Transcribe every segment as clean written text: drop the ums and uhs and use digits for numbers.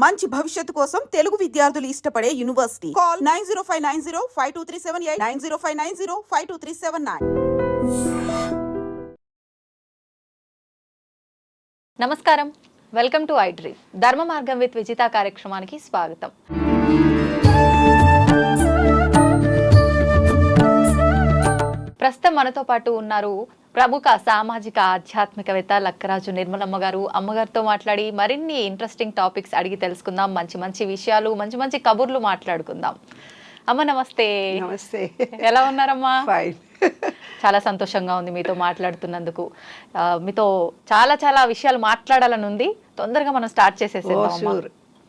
మంచి భవిష్యత్తు కోసం తెలుగు విద్యార్థులు ఇష్టపడే యూనివర్సిటీ. కాల్ 9059052378 9059052379. నమస్కారం, వెల్కమ్ టు ఐ డ్రీమ్. ధర్మ మార్గం విత్ విజిత కార్యక్రమానికి స్వాగతం. ప్రస్తుతం మనతో పాటు ఉన్నారు ప్రముఖ సామాజిక ఆధ్యాత్మికవేత్త లక్కరాజు నిర్మలమ్మ గారు. అమ్మగారితో మాట్లాడి మరిన్ని ఇంట్రెస్టింగ్ టాపిక్స్ అడిగి తెలుసుకుందాం. మంచి మంచి విషయాలు, మంచి మంచి కబుర్లు మాట్లాడుకుందాం. అమ్మ నమస్తే. నమస్తే. ఎలా ఉన్నారమ్మా? ఫైన్. చాలా సంతోషంగా ఉంది మీతో మాట్లాడుతున్నందుకు. మీతో చాలా చాలా విషయాలు మాట్లాడాలని ఉంది. తొందరగా మనం స్టార్ట్ చేసేసేద్దాం.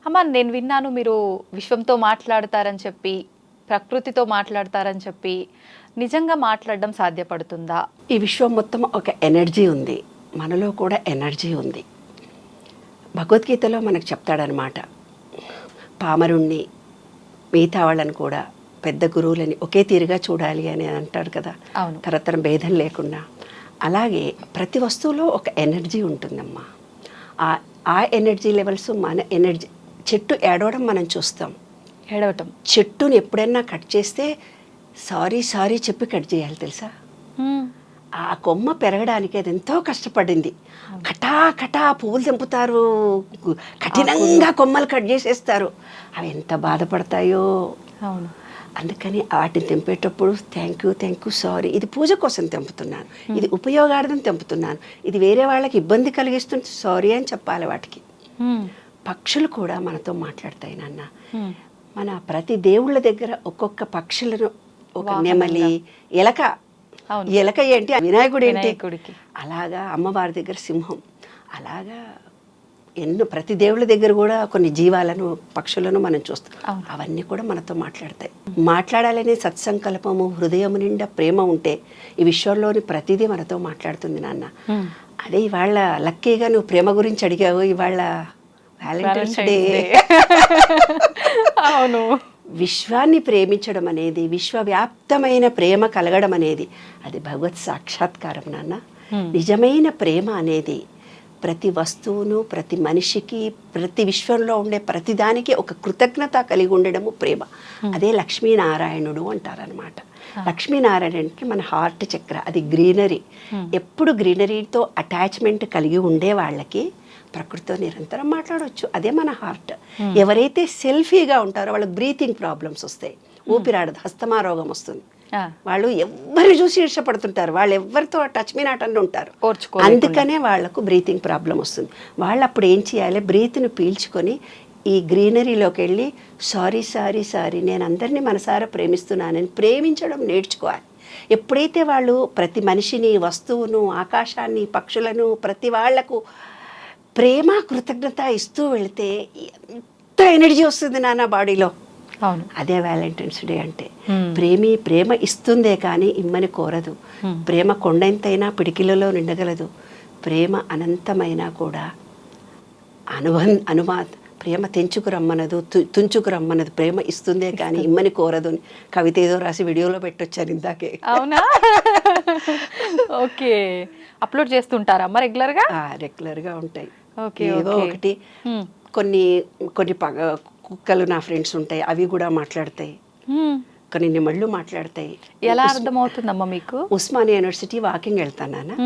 అమ్మ, నేను విన్నాను మీరు విశ్వంతో మాట్లాడతారని చెప్పి, ప్రకృతితో మాట్లాడతారని చెప్పి. నిజంగా మాట్లాడడం సాధ్యపడుతుందా? ఈ విశ్వం మొత్తం ఒక ఎనర్జీ ఉంది, మనలో కూడా ఎనర్జీ ఉంది. భగవద్గీతలో మనకు చెప్తాడనమాట, పామరుణ్ణి మిగతా వాళ్ళని కూడా పెద్ద గురువులని ఒకే తీరుగా చూడాలి అని అంటాడు కదా, తరతరం భేదం లేకుండా. అలాగే ప్రతి వస్తువులో ఒక ఎనర్జీ ఉంటుందమ్మా. ఆ ఎనర్జీ లెవెల్స్ మన ఎనర్జీ. చెట్టు ఏడవడం మనం చూస్తాం, ఏడవటం. చెట్టుని ఎప్పుడైనా కట్ చేస్తే సారీ సారీ చెప్పి కట్ చేయాలి, తెలుసా? ఆ కొమ్మ పెరగడానికి అది ఎంతో కష్టపడింది. కటా కటా పువ్వులు తెంపుతారు, కఠినంగా కొమ్మలు కట్ చేసేస్తారు. అవి ఎంత బాధపడతాయో. అవును. అందుకని వాటిని తెంపేటప్పుడు థ్యాంక్ యూ సారీ, ఇది పూజ కోసం తెంపుతున్నాను, ఇది ఉపయోగార్థం తెంపుతున్నాను, ఇది వేరే వాళ్ళకి ఇబ్బంది కలిగిస్తుంది, సారీ అని చెప్పాలి వాటికి. పక్షులు కూడా మనతో మాట్లాడతాయి నాన్న. మన ప్రతి దేవుళ్ళ దగ్గర ఒక్కొక్క పక్షులను, ఒక నెమలి, ఎలక. ఎలక ఏంటి, వినాయకుడు ఏంటి, అలాగా అమ్మవారి దగ్గర సింహం. అలాగా ప్రతి దేవుళ్ళ దగ్గర కూడా కొన్ని జీవాలను, పక్షులను మనం చూస్తాం. అవన్నీ కూడా మనతో మాట్లాడతాయి. మాట్లాడాలనే సత్సంకల్పము, హృదయం నిండా ప్రేమ ఉంటే ఈ విశ్వంలోని ప్రతిదీ మనతో మాట్లాడుతుంది నాన్న. అదే ఇవాళ లక్కీగా నువ్వు ప్రేమ గురించి అడిగావు. ఇవాళ వ్యాలంటైన్స్ డే. అవును. విశ్వాన్ని ప్రేమించడం అనేది, విశ్వవ్యాప్తమైన ప్రేమ కలగడం అనేది అది భగవత్ సాక్షాత్కారం నాన్న. నిజమైన ప్రేమ అనేది ప్రతి వస్తువును, ప్రతి మనిషికి, ప్రతి విశ్వంలో ఉండే ప్రతిదానికి ఒక కృతజ్ఞత కలిగి ఉండడము ప్రేమ. అదే లక్ష్మీనారాయణుడు అంటారనమాట. లక్ష్మీనారాయణకి మన హార్ట్ చక్ర, అది గ్రీనరీ. ఎప్పుడు గ్రీనరీతో అటాచ్మెంట్ కలిగి ఉండే వాళ్ళకి ప్రకృతితో నిరంతరం మాట్లాడవచ్చు. అదే మన హార్ట్. ఎవరైతే సెల్ఫీగా ఉంటారో వాళ్ళకి బ్రీతింగ్ ప్రాబ్లమ్స్ వస్తాయి, ఊపిరాడదు, హస్తమా రోగం వస్తుంది. వాళ్ళు ఎవరిని చూసి ఈర్షపడుతుంటారు, వాళ్ళు ఎవరితో టచ్ మీ నాట్ అని ఉంటారు. అందుకనే వాళ్లకు బ్రీతింగ్ ప్రాబ్లం వస్తుంది. వాళ్ళు అప్పుడు ఏం చేయాలి, బ్రీత్ని పీల్చుకొని ఈ గ్రీనరీలోకి వెళ్ళి సారీ సారీ సారీ, నేను అందరినీ మనసారా ప్రేమిస్తున్నానని ప్రేమించడం నేర్చుకోవాలి. ఎప్పుడైతే వాళ్ళు ప్రతి మనిషిని, వస్తువును, ఆకాశాన్ని, పక్షులను, ప్రతి వాళ్లకు ప్రేమ, కృతజ్ఞత ఇస్తూ వెళితే ఎంత ఎనర్జీ వస్తుంది నాన్న బాడీలో. అవును. అదే వ్యాలంటైన్స్ డే అంటే. ప్రేమ ఇస్తుందే కానీ ఇమ్మని కోరదు. ప్రేమ కొండంతైనా పిడికిలలో నిండగలదు. ప్రేమ అనంతమైనా కూడా ప్రేమ తెంచుకు రమ్మనదు, తుంచుకు రమ్మనదు. ప్రేమ ఇస్తుందే కానీ ఇమ్మని కోరదు అని కవిత ఏదో రాసి వీడియోలో పెట్టొచ్చాను ఇందాకే. అవునా? ఓకే. అప్లోడ్ చేస్తుంటారమ్మా రెగ్యులర్గా? రెగ్యులర్గా ఉంటాయి. ఏదో ఒకటి కొన్ని కుక్కలు నా ఫ్రెండ్స్ ఉంటాయి, అవి కూడా మాట్లాడతాయి. కొన్ని నెమళ్ళు మాట్లాడతాయి. ఎలా అర్థమవుతుందమ్మా మీకు? ఉస్మానియా యూనివర్సిటీ వాకింగ్ వెళ్తాను.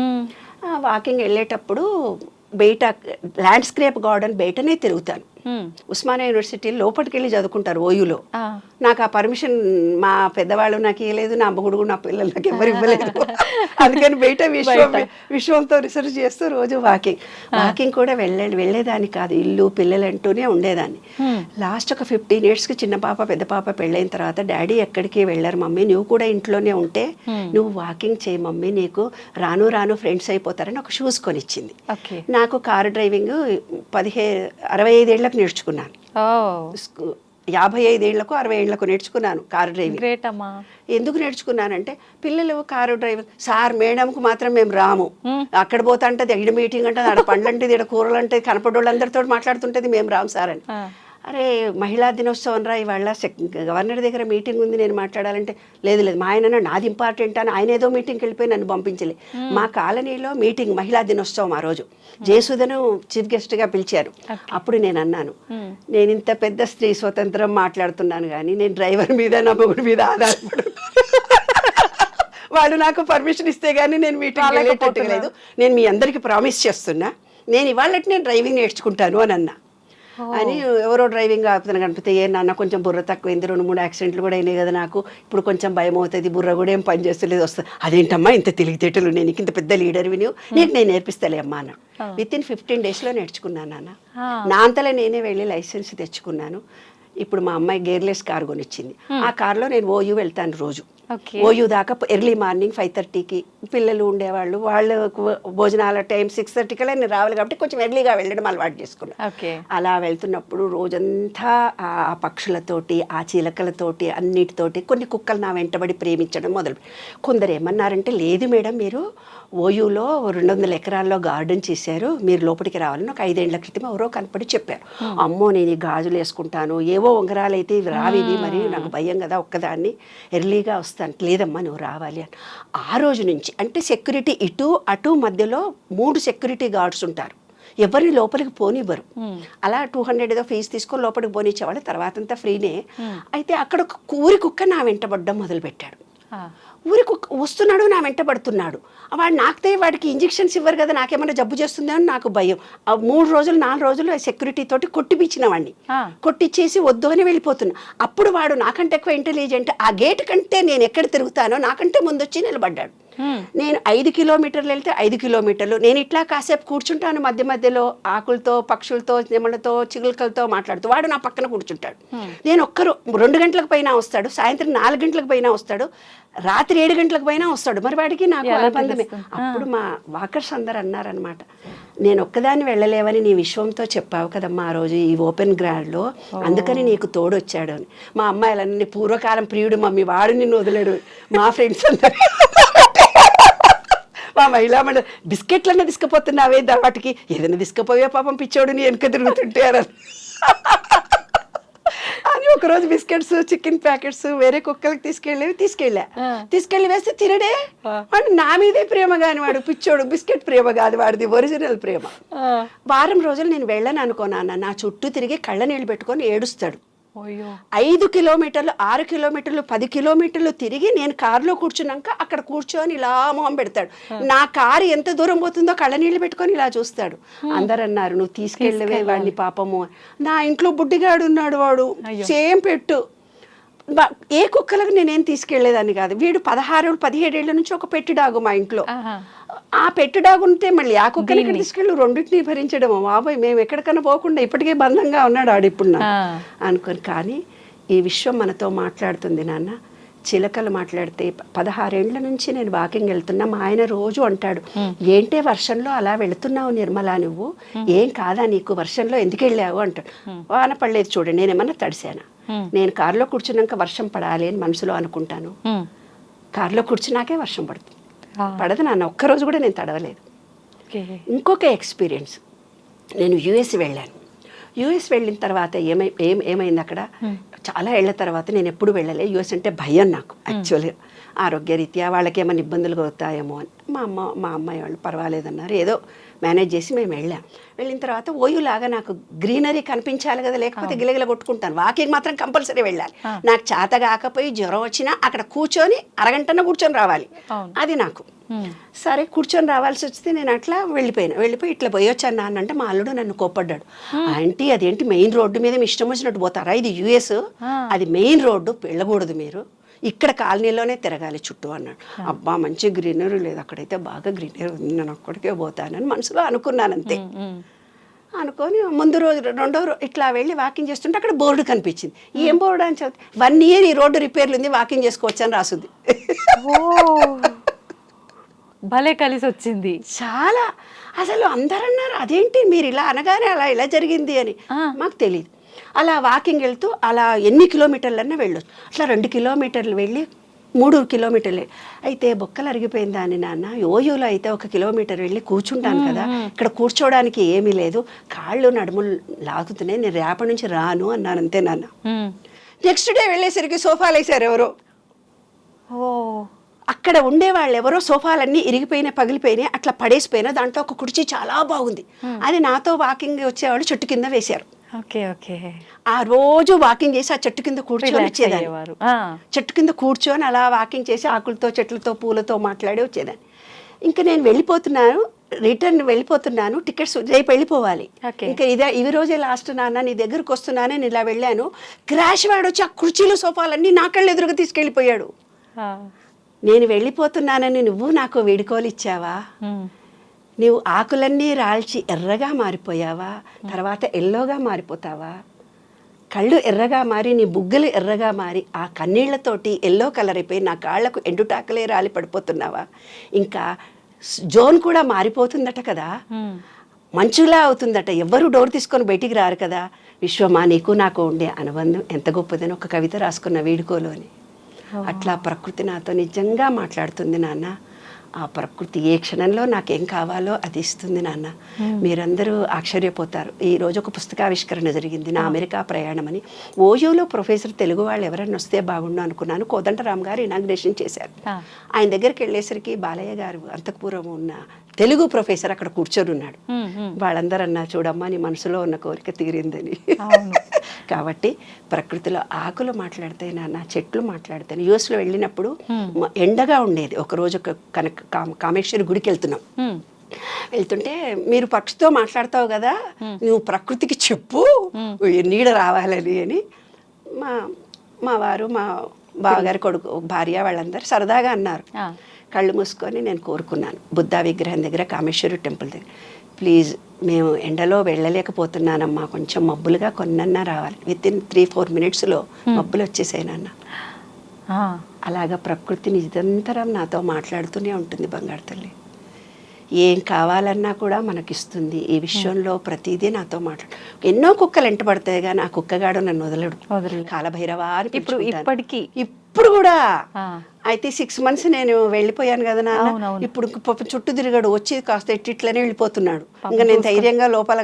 వాకింగ్ వెళ్ళేటప్పుడు బయట ల్యాండ్స్కేప్ గార్డెన్ బయటనే తిరుగుతాను. ఉస్మానియా యూనివర్సిటీ లోపలికి వెళ్ళి చదువుకుంటారు ఓయూలో. నాకు ఆ పర్మిషన్ మా పెద్దవాళ్ళు నాకు ఇవ్వలేదు, నా అమ్మగుడు, నా పిల్లలు నాకు ఎవరు ఇవ్వలేదు. అందుకని బయట విశ్వంతో రీసెర్చ్ చేస్తూ రోజు వాకింగ్ కూడా వెళ్ళేదాన్ని కాదు, ఇల్లు పిల్లలు అంటూనే ఉండేదాన్ని. లాస్ట్ ఒక 15 yearsకి చిన్న పాప పెద్ద పాప పెళ్ళైన తర్వాత డాడీ ఎక్కడికి వెళ్ళారు మమ్మీ, నువ్వు కూడా ఇంట్లోనే ఉంటే నువ్వు వాకింగ్ చేయి మమ్మీ, నీకు రాను రాను ఫ్రెండ్స్ అయిపోతారని ఒక షూస్ కొనిచ్చింది. నాకు కారు డ్రైవింగ్ 65 ఏళ్ళకి నేర్చుకున్నాను. 55 ఏళ్లకు 60 ఏళ్లకు నేర్చుకున్నాను కారు డ్రైవింగ్. ఎందుకు నేర్చుకున్నానంటే పిల్లలు కారు డ్రైవింగ్ సార్ మేడంకు మాత్రం మేము రాము, అక్కడ పోతా అంటే ఇడ మీటింగ్ అంటే ఆడ పండ్లు అంటే ఇడ కూరలు అంటే కనపడోళ్ళందరితో మాట్లాడుతుంటది, మేము రాము సార్ అని. అరే మహిళా దినోత్సవం రా ఇవాళ గవర్నర్ దగ్గర మీటింగ్ ఉంది నేను మాట్లాడాలంటే లేదు మా ఆయన నాది ఇంపార్టెంట్ అని ఆయన ఏదో మీటింగ్కి వెళ్ళిపోయి నన్ను పంపించలే. మా కాలనీలో మీటింగ్ మహిళా దినోత్సవం ఆ రోజు జయసుధను చీఫ్ గెస్ట్గా పిలిచారు. అప్పుడు నేను అన్నాను, నేను ఇంత పెద్ద స్త్రీ స్వతంత్రం మాట్లాడుతున్నాను కానీ నేను డ్రైవర్ మీద నా మొగుడి మీద ఆధారపడు వాళ్ళు నాకు పర్మిషన్ ఇస్తే గానీ నేను మీటింగ్ వెళ్ళేటట్టు లేదు. నేను మీ అందరికి ప్రామిస్ చేస్తున్నా నేను ఇవాళ నేను డ్రైవింగ్ నేర్చుకుంటాను అని అన్నా. అని ఎవరో డ్రైవింగ్ ఆపుతాను కనిపిస్తే ఏ నాన్న కొంచెం బుర్ర తక్కువైంది 2-3 యాక్సిడెంట్లు కూడా అయినాయి కదా నాకు ఇప్పుడు కొంచెం భయం అవుతుంది బుర్ర కూడా ఏం పని చేస్తలేదు వస్తుంది. అదేంటమ్మా ఇంత తెలివితేటలు నేను ఇంత పెద్ద లీడర్ విని నీకు నేను నేర్పిస్తలే అమ్మా అన్న. విత్ ఇన్ 15 డేస్లో నేర్చుకున్నాను నాన్న. నా అంతలో నేనే వెళ్ళి లైసెన్స్ తెచ్చుకున్నాను. ఇప్పుడు మా అమ్మాయి గేర్లెస్ కార్ కొనిచ్చింది. ఆ కార్లో నేను ఓయూ వెళ్తాను రోజు. ఓయూ దాకా ఎర్లీ మార్నింగ్ 5:30కి పిల్లలు ఉండేవాళ్ళు వాళ్ళకు భోజనాల టైం 6:30 కల్లా నేను రావాలి కాబట్టి కొంచెం ఎర్లీగా వెళ్ళడం అలవాటు చేసుకున్నాను. అలా వెళ్తున్నప్పుడు రోజంతా ఆ పక్షులతోటి ఆ చిలకలతోటి అన్నిటితోటి కొన్ని కుక్కలు నా వెంటబడి ప్రేమించడం మొదలు. కొందరు ఏమన్నారంటే లేదు మేడం మీరు ఓయూలో 200 ఎకరాల్లో గార్డెన్ చేశారు మీరు లోపలికి రావాలని ఒక 5 ఏళ్ల క్రితం ఎవరో కనపడి చెప్పారు. అమ్మో నేను ఈ గాజులు వేసుకుంటాను ఏవో ఉంగరాలు అయితే ఇవి రావివి మరి నాకు భయం కదా ఒక్కదాన్ని ఎర్లీగా వస్తాను. లేదమ్మా నువ్వు రావాలి అని. ఆ రోజు నుంచి అంటే సెక్యూరిటీ ఇటు అటు మధ్యలో 3 సెక్యూరిటీ గార్డ్స్ ఉంటారు. ఎవరిని లోపలికి పోనివ్వరు. అలా 200 ఏదో ఫీజు తీసుకొని లోపలికి పోనిచ్చేవాళ్ళు తర్వాత అంతా ఫ్రీనే. అయితే అక్కడ ఒక ఊరి కుక్క నా వెంటబడ్డం మొదలుపెట్టాడు. ఊరికి వస్తున్నాడు నా వెంట పడుతున్నాడు. వాడు నాకితే వాడికి ఇంజెక్షన్స్ ఇవ్వరు కదా నాకేమైనా జబ్బు చేస్తుందో అని నాకు భయం. 3 రోజులు 4 రోజులు సెక్యూరిటీ తోటి కొట్టిపించిన వాడిని కొట్టిచ్చేసి వద్దు అని వెళ్ళిపోతున్నా. అప్పుడు వాడు నాకంటే ఎక్కువ ఇంటెలిజెంట్. ఆ గేట్ కంటే నేను ఎక్కడ తిరుగుతానో నాకంటే ముందు వచ్చి నిలబడ్డాడు. నేను 5 కిలోమీటర్లు వెళ్తే 5 కిలోమీటర్లు నేను ఇట్లా కాసేపు కూర్చుంటాను మధ్య మధ్యలో ఆకులతో పక్షులతో నెమలతో చిగులకలతో మాట్లాడుతూ వాడు నా పక్కన కూర్చుంటాడు. నేను 2 గంటలకు పైన వస్తాడు, సాయంత్రం 4 గంటలకు పైన వస్తాడు, రాత్రి 7 గంటలకు పైన వస్తాడు. మరి వాడికి నాకు అనుబంధమే. అప్పుడు మా వాకర్స్ అందరు అన్నారనమాట, నేను ఒక్కదాన్ని వెళ్ళలేవని నీ విశ్వంతో చెప్పావు కదమ్మా ఆ రోజు ఈ ఓపెన్ గ్రౌండ్లో అందుకని నీకు తోడొచ్చాడు అని. మా అమ్మాయిలన్నీ పూర్వకాలం ప్రియుడు మమ్మీ వాడు నిన్ను వదిలేడు. మా ఫ్రెండ్స్ అందరు మా మహిళా మండలి బిస్కెట్లన్నా తీసుకుపోతున్నావే వాటికి ఏదైనా తీసుకుపోయే పాపం పిచ్చోడు నీ వెనుక తిరుగుతుంటే అని ఒకరోజు బిస్కెట్స్ చికెన్ ప్యాకెట్స్ వేరే కుక్కలకి తీసుకెళ్ళి వేస్తే తినడే. వాడు నా మీదే ప్రేమ కాని వాడు పిచ్చోడు బిస్కెట్ ప్రేమ కాదు వాడిది ఒరిజినల్ ప్రేమ. వారం రోజులు నేను వెళ్ళను అనుకోనాన్న నా చుట్టూ తిరిగి కళ్ళ నీళ్ళు పెట్టుకొని ఏడుస్తాడు. 5 కిలోమీటర్లు 6 కిలోమీటర్లు 10 కిలోమీటర్లు తిరిగి నేను కారులో కూర్చున్నాక అక్కడ కూర్చొని ఇలా మొహం పెడతాడు. నా కారు ఎంత దూరం పోతుందో కళ్ళ నీళ్ళు పెట్టుకొని ఇలా చూస్తాడు. అందరు అన్నారు నువ్వు తీసుకెళ్ళవే వాడిని పాపము. నా ఇంట్లో బుడ్డిగాడు ఉన్నాడు వాడు సేమ్ పెట్టు. ఏ కుక్కలకు నేనేం తీసుకెళ్లేదాన్ని కాదు. వీడు 16-17 ఏళ్ల నుంచి ఒక పెట్టి డాగు మా ఇంట్లో. ఆ పెట్టి డాగు ఉంటే మళ్ళీ ఆ కుక్కని ఇక్కడ తీసుకెళ్ళి రెండింటిని భరించడం బాబాయ్ మేము ఎక్కడికన్నా పోకుండా ఇప్పటికే బంధంగా ఉన్నాడు ఆడిప్పుడు అనుకోని. కానీ ఈ విశ్వం మనతో మాట్లాడుతుంది నాన్న. చిలకలు మాట్లాడితే 16 ఏళ్ల నుంచి నేను వాకింగ్ వెళ్తున్నా. మా ఆయన రోజు అంటాడు ఏంటే వర్షంలో అలా వెళుతున్నావు నిర్మలా నువ్వు ఏం కాదా నీకు వర్షంలో ఎందుకు వెళ్ళావు అంటాడు. వాన పడలేదు చూడండి నేనేమన్నా తడిసానా. నేను కారులో కూర్చున్నాక వర్షం పడాలి అని మనసులో అనుకుంటాను. కారులో కూర్చున్నాకే వర్షం పడుతుంది. పడదు నాన్న ఒక్కరోజు కూడా నేను తడవలేదు. ఇంకొక ఎక్స్పీరియన్స్ నేను యుఎస్ వెళ్ళాను. యుఎస్ వెళ్ళిన తర్వాత ఏమైంది అక్కడ చాలా ఏళ్ల తర్వాత నేను ఎప్పుడు వెళ్ళలే. యుఎస్ అంటే భయం నాకు యాక్చువల్గా ఆరోగ్యరీత్యా వాళ్ళకి ఏమైనా ఇబ్బందులు అవుతాయేమో అని. మా అమ్మాయి వాళ్ళు పర్వాలేదన్నారు. ఏదో మేనేజ్ చేసి మేము వెళ్ళిన తర్వాత ఓయూలాగా నాకు గ్రీనరీ కనిపించాలి కదా లేకపోతే గిలగిల కొట్టుకుంటాను. వాకింగ్ మాత్రం కంపల్సరీ వెళ్ళాలి. నాకు చేత కాకపోయి జ్వరం వచ్చినా అక్కడ కూర్చొని అరగంటన కూర్చొని రావాలి అది నాకు. సరే కూర్చొని రావాల్సి వస్తే నేను అట్లా వెళ్ళిపోయి ఇట్లా పోయొచ్చాను నాన్న అంటే మా అల్లుడు నన్ను కోప్పడ్డాడు. ఆంటీ అదేంటి మెయిన్ రోడ్డు మీద మీ ఇష్టం వచ్చినట్టు పోతారా ఇది యుఎస్ అది మెయిన్ రోడ్డు వెళ్ళకూడదు మీరు ఇక్కడ కాలనీలోనే తిరగాలి చుట్టూ అన్నాడు. అబ్బా మంచి గ్రీనరీ లేదు అక్కడైతే బాగా గ్రీనరీ ఉంది నేను అక్కడికే పోతానని మనసులో అనుకున్నాను అంతే. అనుకొని ముందు రోజు 2వ రోజు ఇట్లా వెళ్ళి వాకింగ్ చేస్తుంటే అక్కడ బోర్డు కనిపించింది. ఏం బోర్డు అని చదివి 1 year ఈ రోడ్డు రిపేర్లు ఉంది వాకింగ్ చేసుకోవచ్చు అని రాసుంది. భలే కలిసి వచ్చింది చాలా. అసలు అందరు అన్నారు అదేంటి మీరు ఇలా అనగానే ఇలా జరిగింది అని. మాకు తెలియదు. అలా వాకింగ్ వెళ్తూ అలా ఎన్ని కిలోమీటర్లన్నా వెళ్ళొచ్చు. అట్లా 2 కిలోమీటర్లు వెళ్ళి 3 కిలోమీటర్లే. అయితే బొక్కలు అరిగిపోయిందా అని నాన్న, ఓయూలో అయితే 1 కిలోమీటర్ వెళ్ళి కూర్చుంటాను కదా, ఇక్కడ కూర్చోవడానికి ఏమీ లేదు, కాళ్ళు నడుములు లాగుతున్నాయి, నేను రేపటి నుంచి రాను అన్నాను. అంతే నాన్న. నెక్స్ట్ డే వెళ్ళేసరికి సోఫాలు వేసారు ఎవరో. అక్కడ ఉండేవాళ్ళు ఎవరో సోఫాలన్నీ ఇరిగిపోయినాయి, పగిలిపోయినాయి, అట్లా పడేసిపోయినా దాంట్లో ఒక కుర్చీ చాలా బాగుంది, అది నాతో వాకింగ్ వచ్చేవాళ్ళు చెట్టు కింద వేశారు. ఆ రోజు వాకింగ్ చేసి ఆ చెట్టు కింద కూర్చొని వచ్చేదాన్ని. చెట్టు కింద కూర్చొని అలా వాకింగ్ చేసి ఆకులతో చెట్లతో పూలతో మాట్లాడి వచ్చేదాన్ని. ఇంకా నేను వెళ్ళిపోతున్నాను, రిటర్న్ వెళ్ళిపోతున్నాను, టికెట్స్ రేపు వెళ్ళిపోవాలి, ఇంకా ఈ రోజే లాస్ట్ నాన్న, నీ దగ్గరకు వస్తున్నాను, నేను ఇలా వెళ్ళాను, క్రాష్ వాడు వచ్చి ఆ కుర్చీలు సోఫాలన్నీ నా కళ్ళు ఎదురుగా తీసుకెళ్ళిపోయాడు. నేను వెళ్ళిపోతున్నానని నువ్వు నాకు వీడుకోలు ఇచ్చావా, నీవు ఆకులన్నీ రాల్చి ఎర్రగా మారిపోయావా, తర్వాత ఎల్లోగా మారిపోతావా, కళ్ళు ఎర్రగా మారి నీ బుగ్గలు ఎర్రగా మారి ఆ కన్నీళ్లతోటి ఎల్లో కలర్ అయిపోయి నా కాళ్లకు ఎండుటాకలే రాలి పడిపోతున్నావా, ఇంకా జోన్ కూడా మారిపోతుందట కదా, మంచులా అవుతుందట, ఎవ్వరూ డోర్ తీసుకొని బయటికి రారు కదా, విశ్వమా నీకు నాకు ఉండే అనుబంధం ఎంత గొప్పదని ఒక కవిత రాసుకున్న వీడుకోలోని. అట్లా ప్రకృతి నాతో నిజంగా మాట్లాడుతుంది నాన్న. ఆ ప్రకృతి ఏ క్షణంలో నాకేం కావాలో అది ఇస్తుంది నాన్న. మీరందరూ ఆశ్చర్యపోతారు. ఈరోజు ఒక పుస్తకావిష్కరణ జరిగింది, నా అమెరికా ప్రయాణం అని. ఓయూలో ప్రొఫెసర్ తెలుగు వాళ్ళు ఎవరైనా వస్తే బాగుండు అనుకున్నాను. కోదండరామ్ గారు ఇనాగ్రేషన్ చేశారు. ఆయన దగ్గరికి వెళ్ళేసరికి బాలయ్య గారు అంతఃపురం ఉన్న తెలుగు ప్రొఫెసర్ అక్కడ కూర్చొని ఉన్నాడు. వాళ్ళందరూ అన్నా, చూడమ్మా నీ మనసులో ఉన్న కోరిక తీరిందని. కాబట్టి ప్రకృతిలో ఆకులు మాట్లాడితే నాన్న, చెట్లు మాట్లాడితే. యూఎస్లో వెళ్ళినప్పుడు ఎండగా ఉండేది. ఒకరోజు కామేశ్వరి గుడికి వెళ్తున్నాం, వెళ్తుంటే మీరు పక్షితో మాట్లాడతావు కదా, నువ్వు ప్రకృతికి చెప్పు నీడ రావాలని అని మా వారు, మా బావగారి కొడుకు, భార్య వాళ్ళందరూ సరదాగా అన్నారు. కళ్ళు మూసుకొని నేను కోరుకున్నాను బుద్ధ విగ్రహం దగ్గర, కామేశ్వరి టెంపుల్ దగ్గర, ప్లీజ్ మేము ఎండలో వెళ్ళలేకపోతున్నానమ్మా, కొంచెం మబ్బులుగా కొన్నన్నా రావాలి. విత్ ఇన్ 3-4 మినిట్స్లో మబ్బులు వచ్చేసాయనన్న. అలాగా ప్రకృతి నిరంతరం నాతో మాట్లాడుతూనే ఉంటుంది బంగారు తల్లి. ఏం కావాలన్నా కూడా మనకిస్తుంది. ఈ విశ్వంలో ప్రతిదీ నాతో మాట్లాడు. ఎన్నో కుక్కలు ఎంట పడతాయి కానీ ఆ కుక్కగాడు నన్ను వదలడు. కాలభైరవా అని ఇప్పుడు కూడా. అయితే 6 months నేను వెళ్ళిపోయాను కదా నాన్న, ఇప్పుడు చుట్టూ తిరిగాడు, వచ్చి కాస్త ఇట్లనే వెళ్ళిపోతున్నాడు. ఇంకా నేను ధైర్యంగా లోపల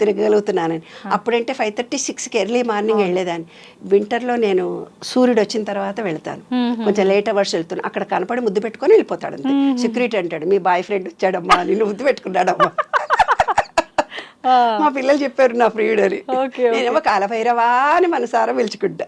తిరగలుగుతున్నానని. అప్పుడంటే 5:30-6కి ఎర్లీ మార్నింగ్ వెళ్ళేదాన్ని. వింటర్లో నేను సూర్యుడు వచ్చిన తర్వాత వెళ్తాను, కొంచెం లేట్ అవర్స్ వెళ్తున్నాను. అక్కడ కనపడి ముద్దు పెట్టుకొని వెళ్ళిపోతాడు అంతే. సెక్యూరిటీ అంటాడు, మీ బాయ్ ఫ్రెండ్ వచ్చాడమ్మా, నిన్ను ముద్దు పెట్టుకున్నాడమ్మా. మా పిల్లలు చెప్పారు నా ప్రియుడు అని. నేనేమో కాలభైరవా అని మనసారా పిలుచుకుంటా.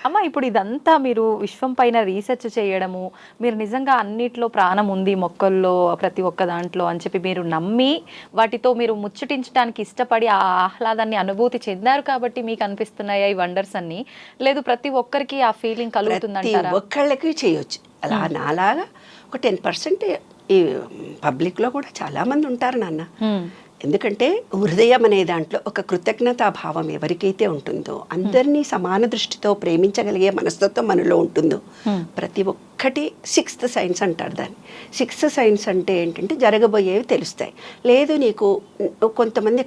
అమ్మ, ఇప్పుడు ఇదంతా మీరు విశ్వం పైన రీసెర్చ్ చేయడము, మీరు నిజంగా అన్నిట్లో ప్రాణం ఉంది మొక్కల్లో, ప్రతి ఒక్క దాంట్లో అని చెప్పి మీరు నమ్మి వాటితో మీరు ముచ్చటించడానికి ఇష్టపడి ఆ ఆహ్లాదాన్ని అనుభూతి చెందారు కాబట్టి మీకు అనిపిస్తున్నాయి ఈ వండర్స్ అన్ని, లేదు ప్రతి ఒక్కరికి ఆ ఫీలింగ్ కలుగుతుందంటారా? ఒక్కళ్ళకి చేయొచ్చు. అలా నాలాగా ఒక 10% ఈ పబ్లిక్లో కూడా చాలామంది ఉంటారు నాన్న. ఎందుకంటే హృదయం అనే దాంట్లో ఒక కృతజ్ఞతా భావం ఎవరికైతే ఉంటుందో, అందరినీ సమాన దృష్టితో ప్రేమించగలిగే మనస్తత్వం మనలో ఉంటుందో, ప్రతి ఒక్కటి 6th సెన్స్ అంటారు దాన్ని. 6th సెన్స్ అంటే ఏంటంటే జరగబోయేవి తెలుస్తాయి. లేదు నీకు కొంతమంది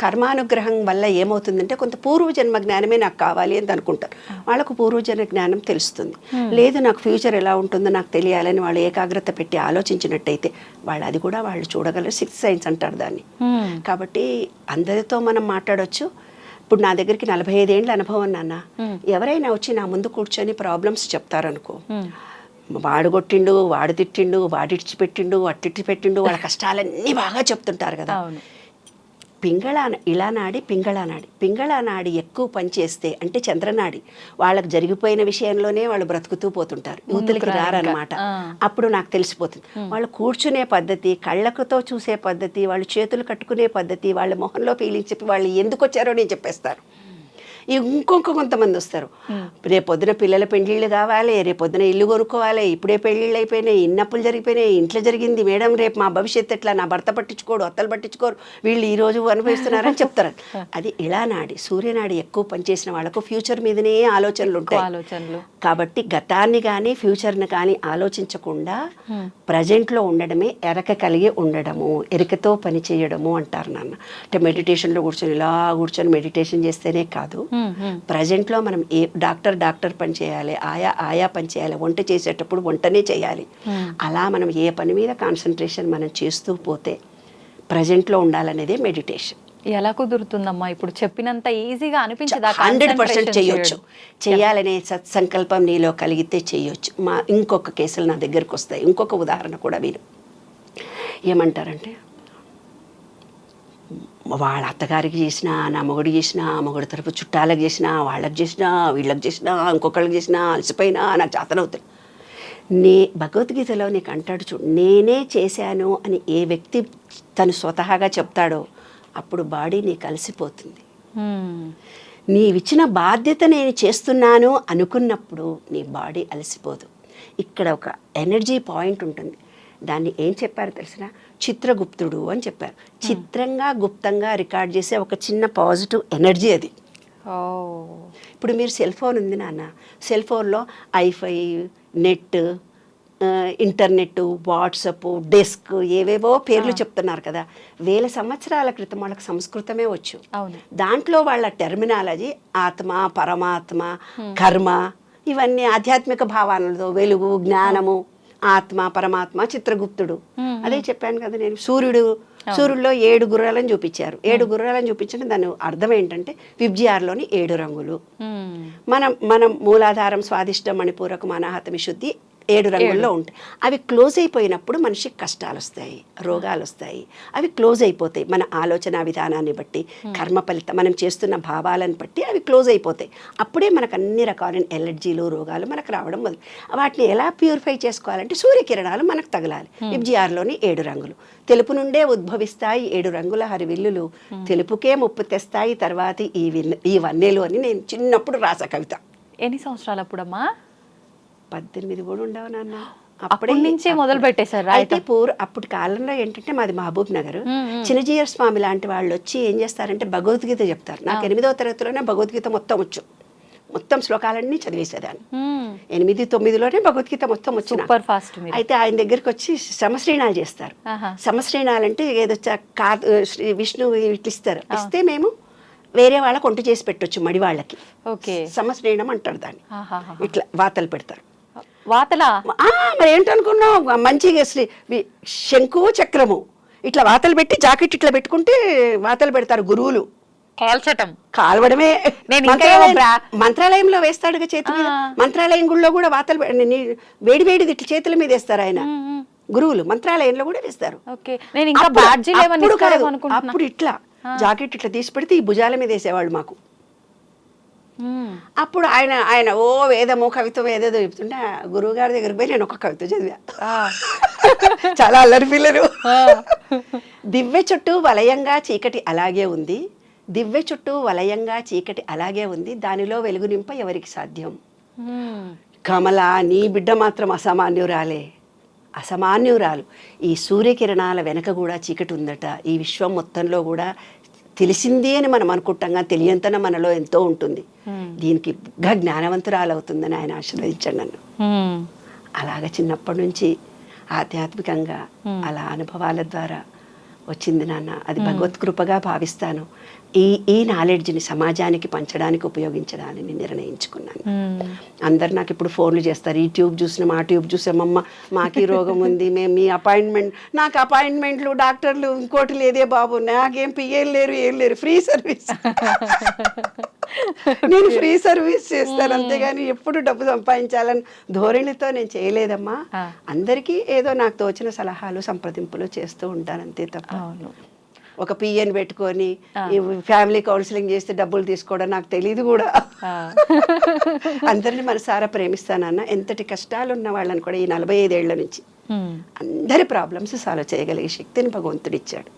కర్మానుగ్రహం వల్ల ఏమవుతుందంటే కొంత పూర్వజన్మ జ్ఞానమే నాకు కావాలి అని అనుకుంటారు. వాళ్ళకు పూర్వజన్మ జ్ఞానం తెలుస్తుంది. లేదు నాకు ఫ్యూచర్ ఎలా ఉంటుందో నాకు తెలియాలని వాళ్ళు ఏకాగ్రత పెట్టి ఆలోచించినట్టయితే వాళ్ళు అది కూడా వాళ్ళు చూడగలరు. 6th సెన్స్ అంటారు దాన్ని. కాబట్టి అందరితో మనం మాట్లాడొచ్చు. ఇప్పుడు నా దగ్గరికి 45 ఏళ్ళ అనుభవం నాన్న. ఎవరైనా వచ్చి నా ముందు కూర్చొని ప్రాబ్లమ్స్ చెప్తారనుకో, వాడు కొట్టిండు, వాడు తిట్టిండు, వాడిడిచి పెట్టిండు, అట్టిడిచి పెట్టిండు, వాళ్ళ కష్టాలన్నీ బాగా చెప్తుంటారు కదా. పింగళానాడి ఎక్కువ పనిచేస్తే అంటే చంద్రనాడి, వాళ్ళకి జరిగిపోయిన విషయంలోనే వాళ్ళు బ్రతుకుతూ పోతుంటారు, యూతులకి రారనమాట. అప్పుడు నాకు తెలిసిపోతుంది వాళ్ళు కూర్చునే పద్ధతి, కళ్ళకుతో చూసే పద్ధతి, వాళ్ళు చేతులు కట్టుకునే పద్ధతి, వాళ్ళ మొహంలో ఫీలింగ్స్ చెప్పి వాళ్ళు ఎందుకు వచ్చారో నేను చెప్పేస్తాను. కొంతమంది వస్తారు, రేపొద్దున పిల్లల పెళ్ళిళ్ళు కావాలి, రేపొద్దున ఇల్లు కొనుక్కోవాలి, ఇప్పుడే పెళ్ళిళ్ళు అయిపోయినాయి, ఇన్నప్పులు జరిగిపోయినాయి, ఇంట్లో జరిగింది మేడం, రేపు మా భవిష్యత్తు ఎట్లా, నా భర్త పట్టించుకోడు, అత్తలు పట్టించుకోరు, వీళ్ళు ఈ రోజు అనుభవిస్తున్నారని చెప్తారు. అది ఇళానాడి, సూర్యనాడి ఎక్కువ పనిచేసిన వాళ్ళకు ఫ్యూచర్ మీదనే ఆలోచనలు ఉంటాయి. కాబట్టి గతాన్ని కానీ ఫ్యూచర్ని కానీ ఆలోచించకుండా ప్రజెంట్లో ఉండడమే ఎరక కలిగి ఉండడము, ఎరికతో పని చేయడము అంటారు నాన్న. అంటే మెడిటేషన్లో కూర్చొని ఇలా కూర్చొని మెడిటేషన్ చేస్తేనే కాదు, ప్రజెంట్లో మనం ఏ డాక్టర్ పని చేయాలి, ఆయా పని చేయాలి, వంట చేసేటప్పుడు వంటనే చేయాలి. అలా మనం ఏ పని మీద కాన్సన్ట్రేషన్ మనం చేస్తూ పోతే ప్రజెంట్లో ఉండాలనేదే మెడిటేషన్. ఎలా కుదురుతుందమ్మా? ఇప్పుడు చెప్పినంత ఈజీగా అనిపించదా? 100% చేయొచ్చు. చేయాలనే సత్సంకల్పం నీలో కలిగితే చేయొచ్చు. ఇంకొక కేసులు నా దగ్గరకు వస్తాయి. ఇంకొక ఉదాహరణ కూడా మీరు ఏమంటారంటే, వాళ్ళ అత్తగారికి చేసినా, నా మొగుడు చేసినా, మొగుడు తరపు చుట్టాలకు చేసినా, వాళ్ళకి చేసినా, వీళ్ళకి చేసినా, ఇంకొకళ్ళకి చేసినా, అలసిపోయినా నాకు చేతనవుతుంది. భగవద్గీతలో నీకు అంటాడు చూడు, నేనే చేశాను అని ఏ వ్యక్తి తను స్వతహాగా చెప్తాడో అప్పుడు బాడీ నీకు అలసిపోతుంది. నీవిచ్చిన బాధ్యత నేను చేస్తున్నాను అనుకున్నప్పుడు నీ బాడీ అలసిపోదు. ఇక్కడ ఒక ఎనర్జీ పాయింట్ ఉంటుంది. దాన్ని ఏం చెప్పారు తెలిసిన? చిత్రగుప్తుడు అని చెప్పారు. చిత్రంగా గుప్తంగా రికార్డ్ చేసే ఒక చిన్న పాజిటివ్ ఎనర్జీ అది. ఇప్పుడు మీరు సెల్ ఫోన్ ఉంది నాన్న, సెల్ ఫోన్లో ఐఫై, నెట్, ఇంటర్నెట్, వాట్సప్, డెస్క్, ఏవేవో పేర్లు చెప్తున్నారు కదా. 1000 సంవత్సరాల క్రితం వాళ్ళకి సంస్కృతమే వచ్చు. దాంట్లో వాళ్ళ టెర్మినాలజీ ఆత్మ, పరమాత్మ, కర్మ, ఇవన్నీ ఆధ్యాత్మిక భావాలతో వెలుగు, జ్ఞానము, ఆత్మ, పరమాత్మ, చిత్రగుప్తుడు. అదే చెప్పాను కదా నేను. సూర్యుడిలో 7 గుర్రాలను చూపించారు. 7 గుర్రాలను చూపించడం దాని అర్థం ఏంటంటే విబ్జిఆర్లోని 7 రంగులు. మనం మూలాధారం, స్వాదిష్టం, మణిపూరకం, అనాహతం, విశుద్ధి 7 రంగుల్లో ఉంటాయి. అవి క్లోజ్ అయిపోయినప్పుడు మనిషికి కష్టాలు వస్తాయి, రోగాలు వస్తాయి. అవి క్లోజ్ అయిపోతాయి. మన ఆలోచన విధానాన్ని బట్టి, కర్మ ఫలితం, మనం చేస్తున్న భావాలను బట్టి అవి క్లోజ్ అయిపోతాయి. అప్పుడే మనకు అన్ని రకాలైన ఎలర్జీలు, రోగాలు మనకు రావడం మొదలు. వాటిని ఎలా ప్యూరిఫై చేసుకోవాలంటే సూర్యకిరణాలు మనకు తగలాలి. విబ్జిఆర్లోని 7 రంగులు. తెలుపు నుండే ఉద్భవిస్తాయి 7 రంగుల హరివిల్లులు, తెలుపుకే ముప్పు తెస్తాయి తర్వాత ఈ వన్నెలు అని నేను చిన్నప్పుడు రాసా కవిత. ఎన్ని సంవత్సరాలు అప్పుడమ్మా? 18 కూడా ఉండవు నాన్న. అప్పటి నుంచే మొదలు పెట్టేశారు. అయితే అప్పుడు కాలంలో ఏంటంటే మాది మహబూబ్ నగర్. చిన్నజీయర్ స్వామి లాంటి వాళ్ళు వచ్చి ఏం చేస్తారంటే భగవద్గీత చెప్తారు. నాకు 8వ తరగతిలోనే భగవద్గీత మొత్తం వచ్చు. మొత్తం శ్లోకాలన్నీ చదివేసేదాన్ని. 8, 9లోనే భగవద్గీత మొత్తం వచ్చిన. అయితే ఆయన దగ్గరికి వచ్చి సమశ్రీణాలు చేస్తారు. సమశ్రీణాలు అంటే ఏదో విష్ణు ఇట్లు ఇస్తారు. ఇస్తే మేము వేరే వాళ్ళకి వంట చేసి పెట్టొచ్చు, మడి వాళ్ళకి. సమశ్రీణం అంటారు దాన్ని. ఇట్లా వాతలు పెడతారు. వాతలా? మరి ఏంటనుకున్నావు? మంచిగా శంకు చక్రము ఇట్లా వాతలు పెట్టి జాకెట్ ఇట్లా పెట్టుకుంటే వాతలు పెడతారు గురువులు. కాల్వడమే. మంత్రాలయంలో వేస్తాడుగా చేతి మీద. మంత్రాలయం గుళ్ళో కూడా వాతలు వేడి వేడిది ఇట్లా చేతుల మీద వేస్తారు ఆయన గురువులు. మంత్రాలయంలో కూడా వేస్తారు. అప్పుడు ఇట్లా జాకెట్ ఇట్లా తీసి పెడితే ఈ భుజాల మీద వేసేవాళ్ళు మాకు. అప్పుడు ఆయన ఓ వేదము కవిత్వం ఏదేదో చెప్తుంటే గురువు గారి దగ్గరికి పోయి నేను ఒక కవిత చదివా. చాలా అల్లరి పిల్లలు. దివ్య చుట్టూ వలయంగా చీకటి అలాగే ఉంది, దివ్య చుట్టూ వలయంగా చీకటి అలాగే ఉంది, దానిలో వెలుగు నింప ఎవరికి సాధ్యం. కమల, నీ బిడ్డ మాత్రం అసామాన్యురాలు. ఈ సూర్యకిరణాల వెనక కూడా చీకటి ఉందట. ఈ విశ్వం మొత్తంలో కూడా తెలిసింది అని మనం అనుకుంటాం, కానీ తెలియంతన మనలో ఎంతో ఉంటుంది. దీనికి జ్ఞానవంతురాలు అవుతుందని ఆయన ఆశీర్వదించాడు నన్ను. అలాగ చిన్నప్పటి నుంచి ఆధ్యాత్మికంగా అలా అనుభవాల ద్వారా వచ్చింది నాన్న. అది భగవత్ కృపగా భావిస్తాను. ఈ నాలెడ్జ్ని సమాజానికి పంచడానికి ఉపయోగించడానికి నిర్ణయించుకున్నాను. అందరు నాకు ఇప్పుడు ఫోన్లు చేస్తారు, ఈ ట్యూబ్ చూసినాం, ఆ ట్యూబ్ చూసామమ్మ, మాకు ఈ రోగం ఉంది, మేము మీ నాకు అపాయింట్మెంట్లు, డాక్టర్లు, ఇంకోటి లేదే బాబు, నాకేం పిఏలు లేరు, ఏం లేరు, ఫ్రీ సర్వీస్. నేను ఫ్రీ సర్వీస్ చేస్తాను, అంతేగాని ఎప్పుడు డబ్బు సంపాదించాలని ధోరణితో నేను చేయలేదమ్మా. అందరికీ ఏదో నాకు తోచిన సలహాలు, సంప్రదింపులు చేస్తూ ఉంటాను, అంతే తప్ప ఒక పిఎన్ పెట్టుకొని ఫ్యామిలీ కౌన్సిలింగ్ చేస్తే డబ్బులు తీసుకోవడం నాకు తెలియదు కూడా. అందరిని మనసారా ప్రేమిస్తానన్న. ఎంతటి కష్టాలు ఉన్న వాళ్ళని కూడా ఈ 45 ఏళ్ల నుంచి అందరి ప్రాబ్లమ్స్ సాల్వ్ చేయగలిగే శక్తిని భగవంతుడు ఇచ్చాడు.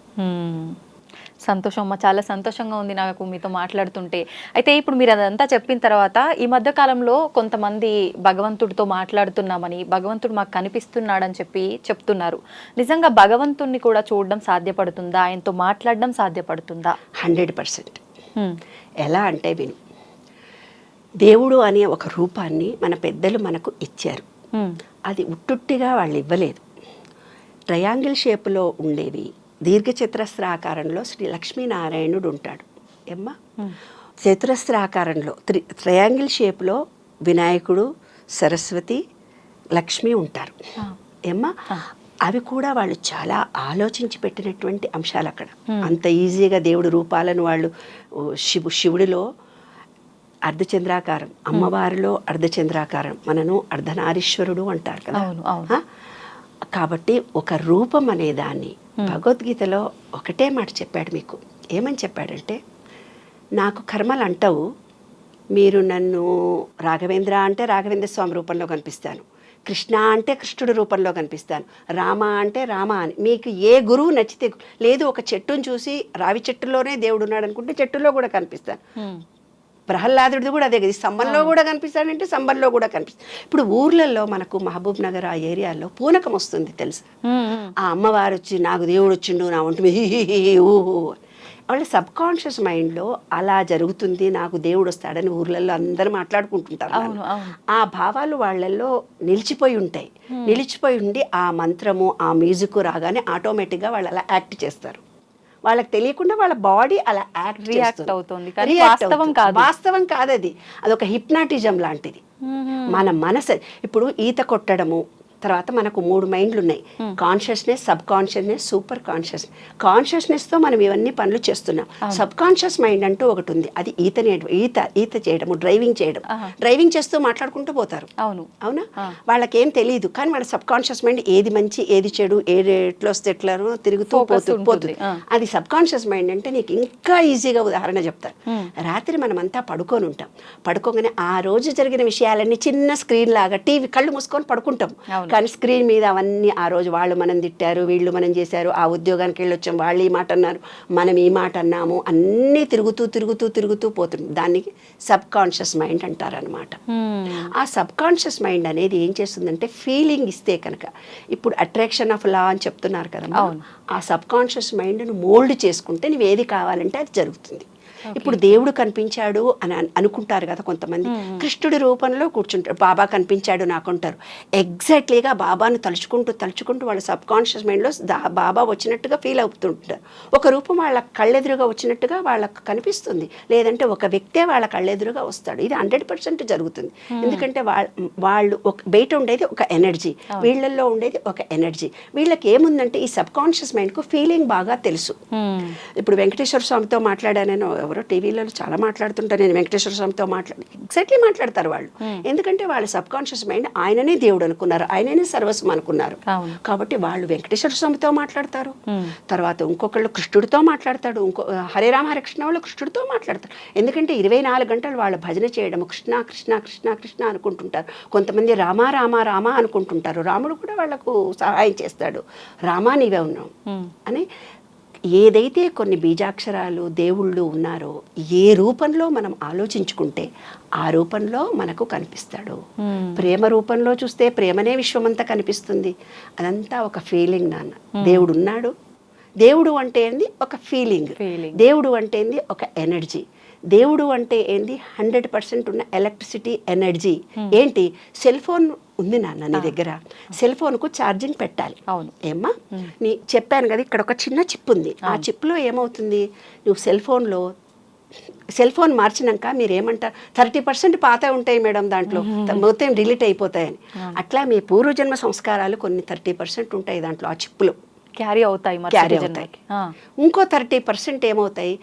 సంతోషం అమ్మ, చాలా సంతోషంగా ఉంది నాకు మీతో మాట్లాడుతుంటే. అయితే ఇప్పుడు మీరు అదంతా చెప్పిన తర్వాత ఈ మధ్య కాలంలో కొంతమంది భగవంతుడితో మాట్లాడుతున్నామని, భగవంతుడు మాకు కనిపిస్తున్నాడని చెప్తున్నారు. నిజంగా భగవంతుడిని కూడా చూడడం సాధ్యపడుతుందా? ఆయనతో మాట్లాడడం సాధ్యపడుతుందా? 100%. ఎలా అంటే విను, దేవుడు అనే ఒక రూపాన్ని మన పెద్దలు మనకు ఇచ్చారు. అది ఉట్టుట్టిగా వాళ్ళు ఇవ్వలేదు. ట్రయాంగిల్ షేప్లో ఉండేవి, దీర్ఘచతురస్ర ఆకారంలో శ్రీ లక్ష్మీనారాయణుడు ఉంటాడు. ఏమ్మా, చతురస్రాకారంలో ట్రయాంగిల్ షేప్లో వినాయకుడు, సరస్వతి, లక్ష్మి ఉంటారు ఏమ్మా. అవి కూడా వాళ్ళు చాలా ఆలోచించి పెట్టినటువంటి అంశాలు అక్కడ. అంత ఈజీగా దేవుడి రూపాలను వాళ్ళు శివుడిలో అర్ధచంద్రాకారం, అమ్మవారిలో అర్ధచంద్రాకారం, మనను అర్ధనారీశ్వరుడు అంటారు కదా. కాబట్టి ఒక రూపం అనే దాన్ని భగవద్గీతలో ఒకటే మాట చెప్పాడు మీకు. ఏమని చెప్పాడంటే, నాకు కర్మలు అంటావు, మీరు నన్ను రాఘవేంద్ర అంటే రాఘవేంద్ర స్వామి రూపంలో కనిపిస్తాను, కృష్ణ అంటే కృష్ణుడి రూపంలో కనిపిస్తాను, రామ అంటే రామ అని. మీకు ఏ గురువు నచ్చితే, లేదు ఒక చెట్టును చూసి రావి చెట్టులోనే దేవుడు ఉన్నాడు అనుకుంటే చెట్టులో కూడా కనిపిస్తాను. ప్రహ్లాదుడిది కూడా అదే కదా, స్తంభంలో కూడా కనిపిస్తాడంటే స్తంభంలో కూడా కనిపిస్తాడు. ఇప్పుడు ఊర్లలో మనకు మహబూబ్ నగర్ ఆ ఏరియాలో పూనకం వస్తుంది తెలుసు. ఆ అమ్మవారు వచ్చి నాకు దేవుడు వచ్చిండు నా ఒంటి మీద ఊహు, వాళ్ళ సబ్ కాన్షియస్ మైండ్లో అలా జరుగుతుంది, నాకు దేవుడు వస్తాడని ఊర్లలో అందరూ మాట్లాడుకుంటుంటారు. ఆ భావాలు వాళ్ళల్లో నిలిచిపోయి ఉంటాయి. నిలిచిపోయి ఉండి ఆ మంత్రము ఆ మ్యూజిక్ రాగానే ఆటోమేటిక్గా వాళ్ళు అలా యాక్ట్ చేస్తారు. వాళ్ళకి తెలియకుండా వాళ్ళ బాడీ అలా రియాక్ట్ అవుతుంది. వాస్తవం కాదు అది, అదొక హిప్నాటిజం లాంటిది. మన మనసు ఇప్పుడు ఈత కొట్టడము, తర్వాత మనకు 3 మైండ్లు ఉన్నాయి, consciousness, sub consciousness, super consciousness. కాన్షియస్నెస్తో మనం ఇవన్నీ పనులు చేస్తున్నాం. సబ్ కాన్షియస్ మైండ్ అంటూ ఒకటి ఉంది, అది ఈత చేయడము, డ్రైవింగ్ చేయడం. డ్రైవింగ్ చేస్తూ మాట్లాడుకుంటూ పోతారు. అవునా, వాళ్ళకేం తెలియదు, కానీ వాళ్ళ సబ్ కాన్షియస్ మైండ్ ఏది మంచి ఏది చెడు, ఎట్లా వస్తే ఎట్లానో తిరుగుతూ పోతుంది. అది సబ్ కాన్షియస్ మైండ్ అంటే నీకు ఇంకా ఈజీగా ఉదాహరణ చెప్తారు. రాత్రి మనమంతా పడుకొని ఉంటాం, పడుకోగానే ఆ రోజు జరిగిన విషయాలన్నీ చిన్న స్క్రీన్ లాగా టీవీ కళ్ళు మూసుకొని పడుకుంటాం. కానీ స్క్రీన్ మీద అవన్నీ ఆ రోజు వాళ్ళు మనం తిట్టారు, వీళ్ళు మనం చేశారు, ఆ ఉద్యోగానికి వెళ్ళొచ్చాం, వాళ్ళు ఈ మాట అన్నారు, మనం ఈ మాట అన్నాము, అన్నీ తిరుగుతూ పోతుంది. దానికి సబ్ కాన్షియస్ మైండ్ అంటారనమాట. ఆ సబ్ కాన్షియస్ మైండ్ అనేది ఏం చేస్తుందంటే ఫీలింగ్ ఇస్తే కనుక, ఇప్పుడు అట్రాక్షన్ ఆఫ్ లా అని చెప్తున్నారు కదా, ఆ సబ్ కాన్షియస్ మైండ్ను మోల్డ్ చేసుకుంటే నువ్వు ఏది కావాలంటే అది జరుగుతుంది. ఇప్పుడు దేవుడు కనిపించాడు అని అనుకుంటారు కదా కొంతమంది, కృష్ణుడి రూపంలో కూర్చుంటారు, బాబా కనిపించాడు నాకు అంటారు. ఎగ్జాక్ట్లీగా బాబాను తలుచుకుంటూ వాళ్ళ సబ్ కాన్షియస్ మైండ్లో బాబా వచ్చినట్టుగా ఫీల్ అవుతుంటారు. ఒక రూపం వాళ్ళ కళ్ళెదురుగా వచ్చినట్టుగా వాళ్ళకు కనిపిస్తుంది, లేదంటే ఒక వ్యక్తే వాళ్ళ కళ్ళెదురుగా వస్తాడు. ఇది 100% జరుగుతుంది. ఎందుకంటే వాళ్ళు ఒక బయట ఉండేది ఒక ఎనర్జీ, వీళ్ళల్లో ఉండేది ఒక ఎనర్జీ. వీళ్ళకి ఏముందంటే ఈ సబ్ కాన్షియస్ మైండ్కు ఫీలింగ్ బాగా తెలుసు. ఇప్పుడు వెంకటేశ్వర స్వామితో మాట్లాడానని ఎవరో టీవీలలో చాలా మాట్లాడుతుంటారు, నేను వెంకటేశ్వర స్వామితో ఎగ్జాక్ట్లీ మాట్లాడతారు వాళ్ళు. ఎందుకంటే వాళ్ళ సబ్ కాన్షియస్ మైండ్ ఆయననే దేవుడు అనుకున్నారు, ఆయననే సర్వస్వం అనుకున్నారు. కాబట్టి వాళ్ళు వెంకటేశ్వర స్వామితో మాట్లాడతారు, తర్వాత ఇంకొకళ్ళు కృష్ణుడితో మాట్లాడతాడు, హరే రామ హరే కృష్ణ వాళ్ళు కృష్ణుడితో మాట్లాడతారు. ఎందుకంటే 24 గంటలు వాళ్ళు భజన చేయడం, కృష్ణ కృష్ణ కృష్ణ కృష్ణ అనుకుంటుంటారు. కొంతమంది రామ రామ రామ అనుకుంటుంటారు, రాముడు కూడా వాళ్ళకు సహాయం చేస్తాడు, రామా నీవే ఉన్నావు అని. ఏదైతే కొన్ని బీజాక్షరాలు దేవుళ్ళు ఉన్నారో ఏ రూపంలో మనం ఆలోచించుకుంటే ఆ రూపంలో మనకు కనిపిస్తాడు. ప్రేమ రూపంలో చూస్తే ప్రేమనే విశ్వమంతా కనిపిస్తుంది. అదంతా ఒక ఫీలింగ్ నాన్న. దేవుడు ఉన్నాడు, దేవుడు అంటే ఏంది ఒక ఫీలింగ్, దేవుడు అంటే ఏంది ఒక ఎనర్జీ, దేవుడు అంటే ఏంది 100% ఉన్న ఎలక్ట్రిసిటీ ఎనర్జీ. ఏంటి, సెల్ ఫోన్ ఉంది నాన్న నీ దగ్గర, సెల్ ఫోన్కు ఛార్జింగ్ పెట్టాలి. అవును ఏమ్మా, నీ చెప్పాను కదా ఇక్కడ ఒక చిన్న చిప్ ఉంది, ఆ చిప్లో ఏమవుతుంది, నువ్వు సెల్ ఫోన్ మార్చినాక మీరు ఏమంటారు, 30% పాత ఉంటాయి మేడం దాంట్లో, మొత్తం డిలీట్ అయిపోతాయని. అట్లా మీ పూర్వజన్మ సంస్కారాలు కొన్ని 30% ఉంటాయి దాంట్లో, ఆ చిప్పులో క్యారీ అవుతాయి. ఇంకో 30% ఏమవుతాయి,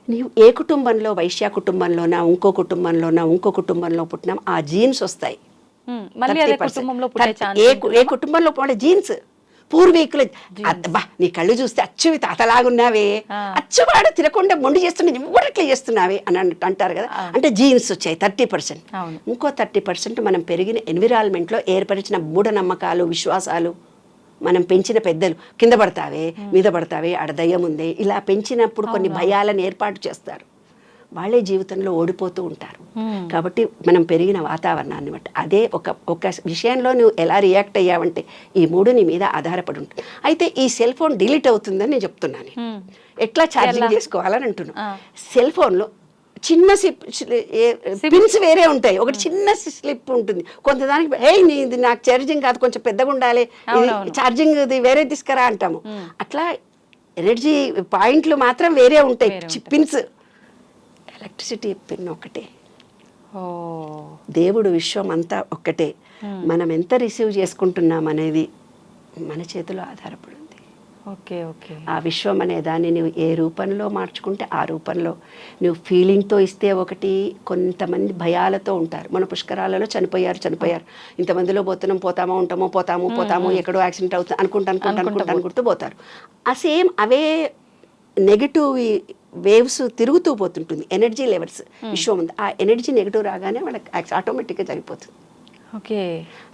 నీవు ఏ కుటుంబంలో, వైశ్య కుటుంబంలోనా ఇంకో కుటుంబంలో పుట్టినాం, ఆ జీన్స్ వస్తాయి. ఏ కుటుంబంలో పుట్టే జీన్స్ పూర్వీకులు. అబ్బా నీ కళ్ళు చూస్తే అచ్చువి తాతలాగున్నావే, అచ్చువాడు తినకుండా మొండి చేస్తున్నా నువ్వు ఎట్లా చేస్తున్నావే అని అంటారు కదా. అంటే జీన్స్ వచ్చాయి 30%. ఇంకో 30% మనం పెరిగిన ఎన్విరాన్మెంట్లో ఏర్పరిచిన మూఢనమ్మకాలు, విశ్వాసాలు, మనం పెంచిన పెద్దలు, కింద పడతావే మీద పడతావే ఆడ దయ్యం ఉందే, ఇలా పెంచినప్పుడు కొన్ని భయాలను ఏర్పాటు చేస్తారు. వాళ్ళే జీవితంలో ఓడిపోతూ ఉంటారు. కాబట్టి మనం పెరిగిన వాతావరణాన్ని బట్టి అదే ఒక విషయంలో నువ్వు ఎలా రియాక్ట్ అయ్యావంటే ఈ 3 నీ మీద ఆధారపడి ఉంటుంది. అయితే ఈ సెల్ ఫోన్ డిలీట్ అవుతుందని నేను చెప్తున్నాను. ఎట్లా ఛార్జింగ్ చేసుకోవాలని అంటున్నాను. సెల్ ఫోన్లో చిన్న పిన్స్ వేరే ఉంటాయి, ఒకటి చిన్న స్లిప్ ఉంటుంది, కొంతదానికి ఇది నాకు ఛార్జింగ్ కాదు కొంచెం పెద్దగా ఉండాలి, ఛార్జింగ్ ఇది వేరే తీసుకురా అంటాము. అట్లా ఎనర్జీ పాయింట్లు మాత్రం వేరే ఉంటాయి, పిన్స్. ఎలక్ట్రిసిటీ పిన్ ఒకటే, ఓ దేవుడు విశ్వం అంతా ఒక్కటే. మనం ఎంత రిసీవ్ చేసుకుంటున్నాం అనేది మన చేతిలో ఆధారపడి ఉంది. Okay okay. ఆ విశ్వం అనే దాన్ని నువ్వు ఏ రూపంలో మార్చుకుంటే ఆ రూపంలో నువ్వు ఫీలింగ్తో ఇస్తే ఒకటి. కొంతమంది భయాలతో ఉంటారు. మన పుష్కరాలలో చనిపోయారు, ఇంతమందిలో పోతాము ఎక్కడో యాక్సిడెంట్ అవుతుంది అనుకుంటూ పోతారు. ఆ సేమ్ అవే నెగిటివ్ వేవ్స్ తిరుగుతూ పోతుంటుంది, ఎనర్జీ లెవెల్స్ విశ్వం ఉంది. ఆ ఎనర్జీ నెగిటివ్ రాగానే వాళ్ళకి ఆటోమేటిక్గా జరిగిపోతుంది. ఓకే.